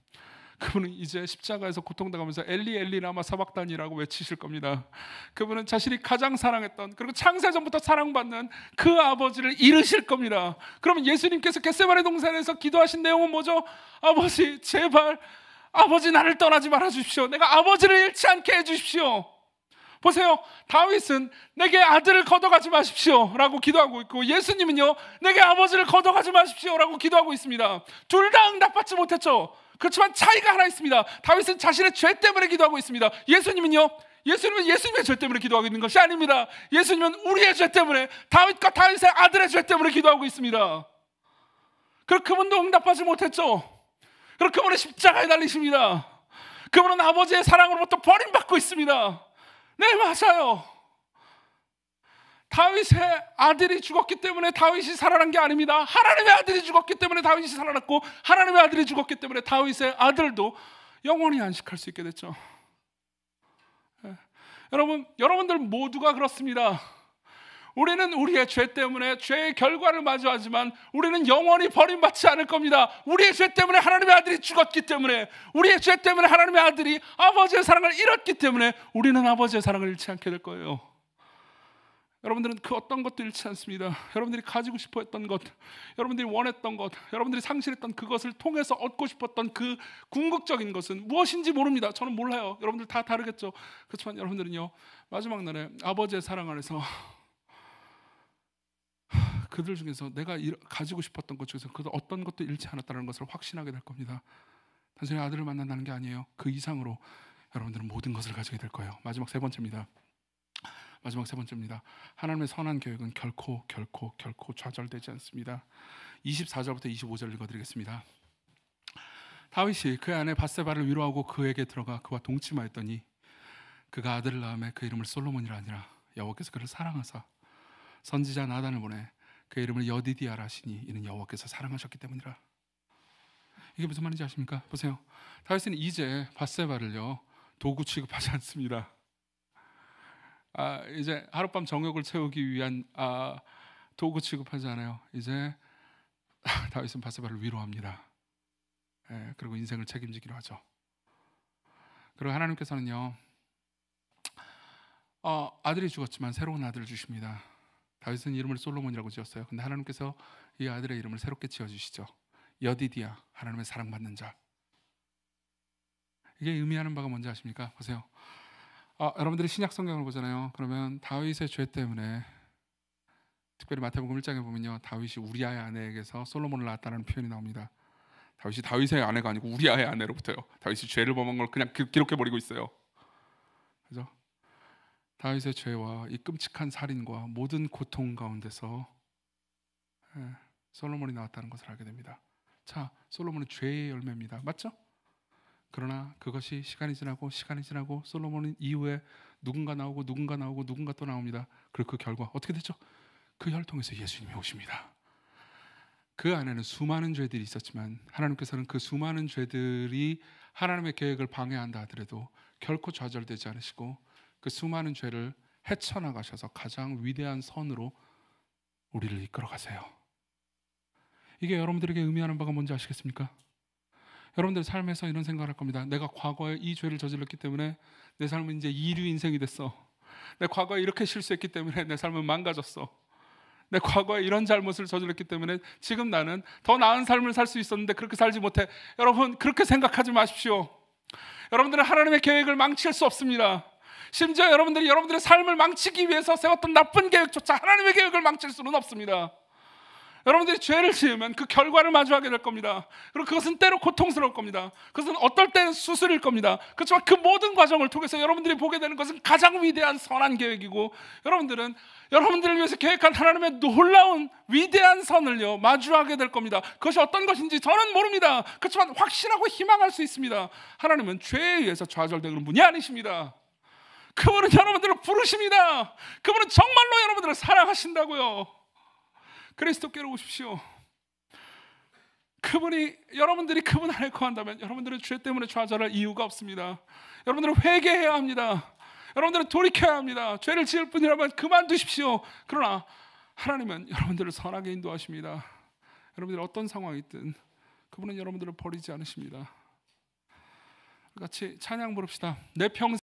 [SPEAKER 1] 그분은 이제 십자가에서 고통당하면서 엘리 엘리 라마 사박단이라고 외치실 겁니다. 그분은 자신이 가장 사랑했던, 그리고 창세전부터 사랑받는 그 아버지를 잃으실 겁니다. 그러면 예수님께서 겟세마네 동산에서 기도하신 내용은 뭐죠? 아버지 제발, 아버지 나를 떠나지 말아 주십시오. 내가 아버지를 잃지 않게 해 주십시오. 보세요, 다윗은 내게 아들을 걷어가지 마십시오 라고 기도하고 있고, 예수님은요 내게 아버지를 걷어가지 마십시오 라고 기도하고 있습니다. 둘 다 응답받지 못했죠. 그렇지만 차이가 하나 있습니다. 다윗은 자신의 죄 때문에 기도하고 있습니다. 예수님은 예수님의 죄 때문에 기도하고 있는 것이 아닙니다. 예수님은 우리의 죄 때문에, 다윗과 다윗의 아들의 죄 때문에 기도하고 있습니다. 그리고 그분도 응답하지 못했죠. 그리고 그분은 십자가에 달리십니다. 그분은 아버지의 사랑으로부터 버림받고 있습니다. 네, 맞아요. 다윗의 아들이 죽었기 때문에 다윗이 살아난 게 아닙니다. 하나님의 아들이 죽었기 때문에 다윗이 살아났고, 하나님의 아들이 죽었기 때문에 다윗의 아들도 영원히 안식할 수 있게 됐죠. 여러분들 모두가 그렇습니다. 우리는 우리의 죄 때문에 죄의 결과를 마주하지만 우리는 영원히 버림받지 않을 겁니다. 우리의 죄 때문에 하나님의 아들이 죽었기 때문에, 우리의 죄 때문에 하나님의 아들이 아버지의 사랑을 잃었기 때문에 우리는 아버지의 사랑을 잃지 않게 될 거예요. 여러분들은 그 어떤 것도 잃지 않습니다. 여러분들이 가지고 싶어 했던 것, 여러분들이 원했던 것, 여러분들이 상실했던 그것을 통해서 얻고 싶었던 그 궁극적인 것은 무엇인지 모릅니다. 저는 몰라요. 여러분들 다 다르겠죠. 그렇지만 여러분들은요, 마지막 날에 아버지의 사랑 안에서 그들 중에서 내가 가지고 싶었던 것 중에서 그 어떤 것도 잃지 않았다는 것을 확신하게 될 겁니다. 단순히 아들을 만난다는 게 아니에요. 그 이상으로 여러분들은 모든 것을 가지게 될 거예요. 마지막 세 번째입니다. 하나님의 선한 계획은 결코 좌절되지 않습니다. 24절부터 25절 읽어드리겠습니다. 다윗이 그의 아내 밧세바를 위로하고 그에게 들어가 그와 동침하였더니 그가 아들을 낳음에 그 이름을 솔로몬이라 하니라. 여호와께서 그를 사랑하사 선지자 나단을 보내 그 이름을 여디디아라 하시니 이는 여호와께서 사랑하셨기 때문이라. 이게 무슨 말인지 아십니까? 보세요. 다윗은 이제 밧세바를요 도구 취급하지 않습니다. 이제 하룻밤 정욕을 채우기 위한 도구 취급하지 않아요. 이제 다윗은 밧세바를 위로합니다. 그리고 인생을 책임지기로 하죠. 그리고 하나님께서는요 아들이 죽었지만 새로운 아들을 주십니다. 다윗은 이름을 솔로몬이라고 지었어요. 근데 하나님께서 이 아들의 이름을 새롭게 지어주시죠. 여디디아, 하나님의 사랑받는 자. 이게 의미하는 바가 뭔지 아십니까? 보세요. 여러분들이 신약 성경을 보잖아요. 그러면 다윗의 죄 때문에, 특별히 마태복음 1장에 보면요, 다윗이 우리아의 아내에게서 솔로몬을 낳았다는 표현이 나옵니다. 다윗이 다윗의 아내가 아니고 우리아의 아내로부터요. 다윗이 죄를 범한 걸 그냥 기록해 버리고 있어요. 그죠? 다윗의 죄와 이 끔찍한 살인과 모든 고통 가운데서 솔로몬이 나왔다는 것을 알게 됩니다. 자, 솔로몬은 죄의 열매입니다. 맞죠? 그러나 그것이 시간이 지나고 솔로몬은 이후에 누군가 나오고 누군가 또 나옵니다. 그리고 그 결과 어떻게 됐죠? 그 혈통에서 예수님이 오십니다. 그 안에는 수많은 죄들이 있었지만 하나님께서는 그 수많은 죄들이 하나님의 계획을 방해한다 하더라도 결코 좌절되지 않으시고 그 수많은 죄를 헤쳐나가셔서 가장 위대한 선으로 우리를 이끌어 가세요. 이게 여러분들에게 의미하는 바가 뭔지 아시겠습니까? 여러분들 삶에서 이런 생각을 할 겁니다. 내가 과거에 이 죄를 저질렀기 때문에 내 삶은 이제 이류 인생이 됐어. 내 과거에 이렇게 실수했기 때문에 내 삶은 망가졌어. 내 과거에 이런 잘못을 저질렀기 때문에 지금 나는 더 나은 삶을 살 수 있었는데 그렇게 살지 못해. 여러분, 그렇게 생각하지 마십시오. 여러분들은 하나님의 계획을 망칠 수 없습니다. 심지어 여러분들이 여러분들의 삶을 망치기 위해서 세웠던 나쁜 계획조차 하나님의 계획을 망칠 수는 없습니다. 여러분들이 죄를 지으면 그 결과를 마주하게 될 겁니다. 그리고 그것은 때로 고통스러울 겁니다. 그것은 어떨 때는 수술일 겁니다. 그렇지만 그 모든 과정을 통해서 여러분들이 보게 되는 것은 가장 위대한 선한 계획이고, 여러분들은 여러분들을 위해서 계획한 하나님의 놀라운 위대한 선을요 마주하게 될 겁니다. 그것이 어떤 것인지 저는 모릅니다. 그렇지만 확신하고 희망할 수 있습니다. 하나님은 죄에 의해서 좌절되는 분이 아니십니다. 그분은 여러분들을 부르십니다. 그분은 정말로 여러분들을 사랑하신다고요. 그리스도께로 오십시오. 그분이, 여러분들이 그분 안에 거한다면 여러분들은 죄 때문에 좌절할 이유가 없습니다. 여러분들은 회개해야 합니다. 여러분들은 돌이켜야 합니다. 죄를 지을 뿐이라면 그만두십시오. 그러나 하나님은 여러분들을 선하게 인도하십니다. 여러분들이 어떤 상황이 있든 그분은 여러분들을 버리지 않으십니다. 같이 찬양 부릅시다. 내 평생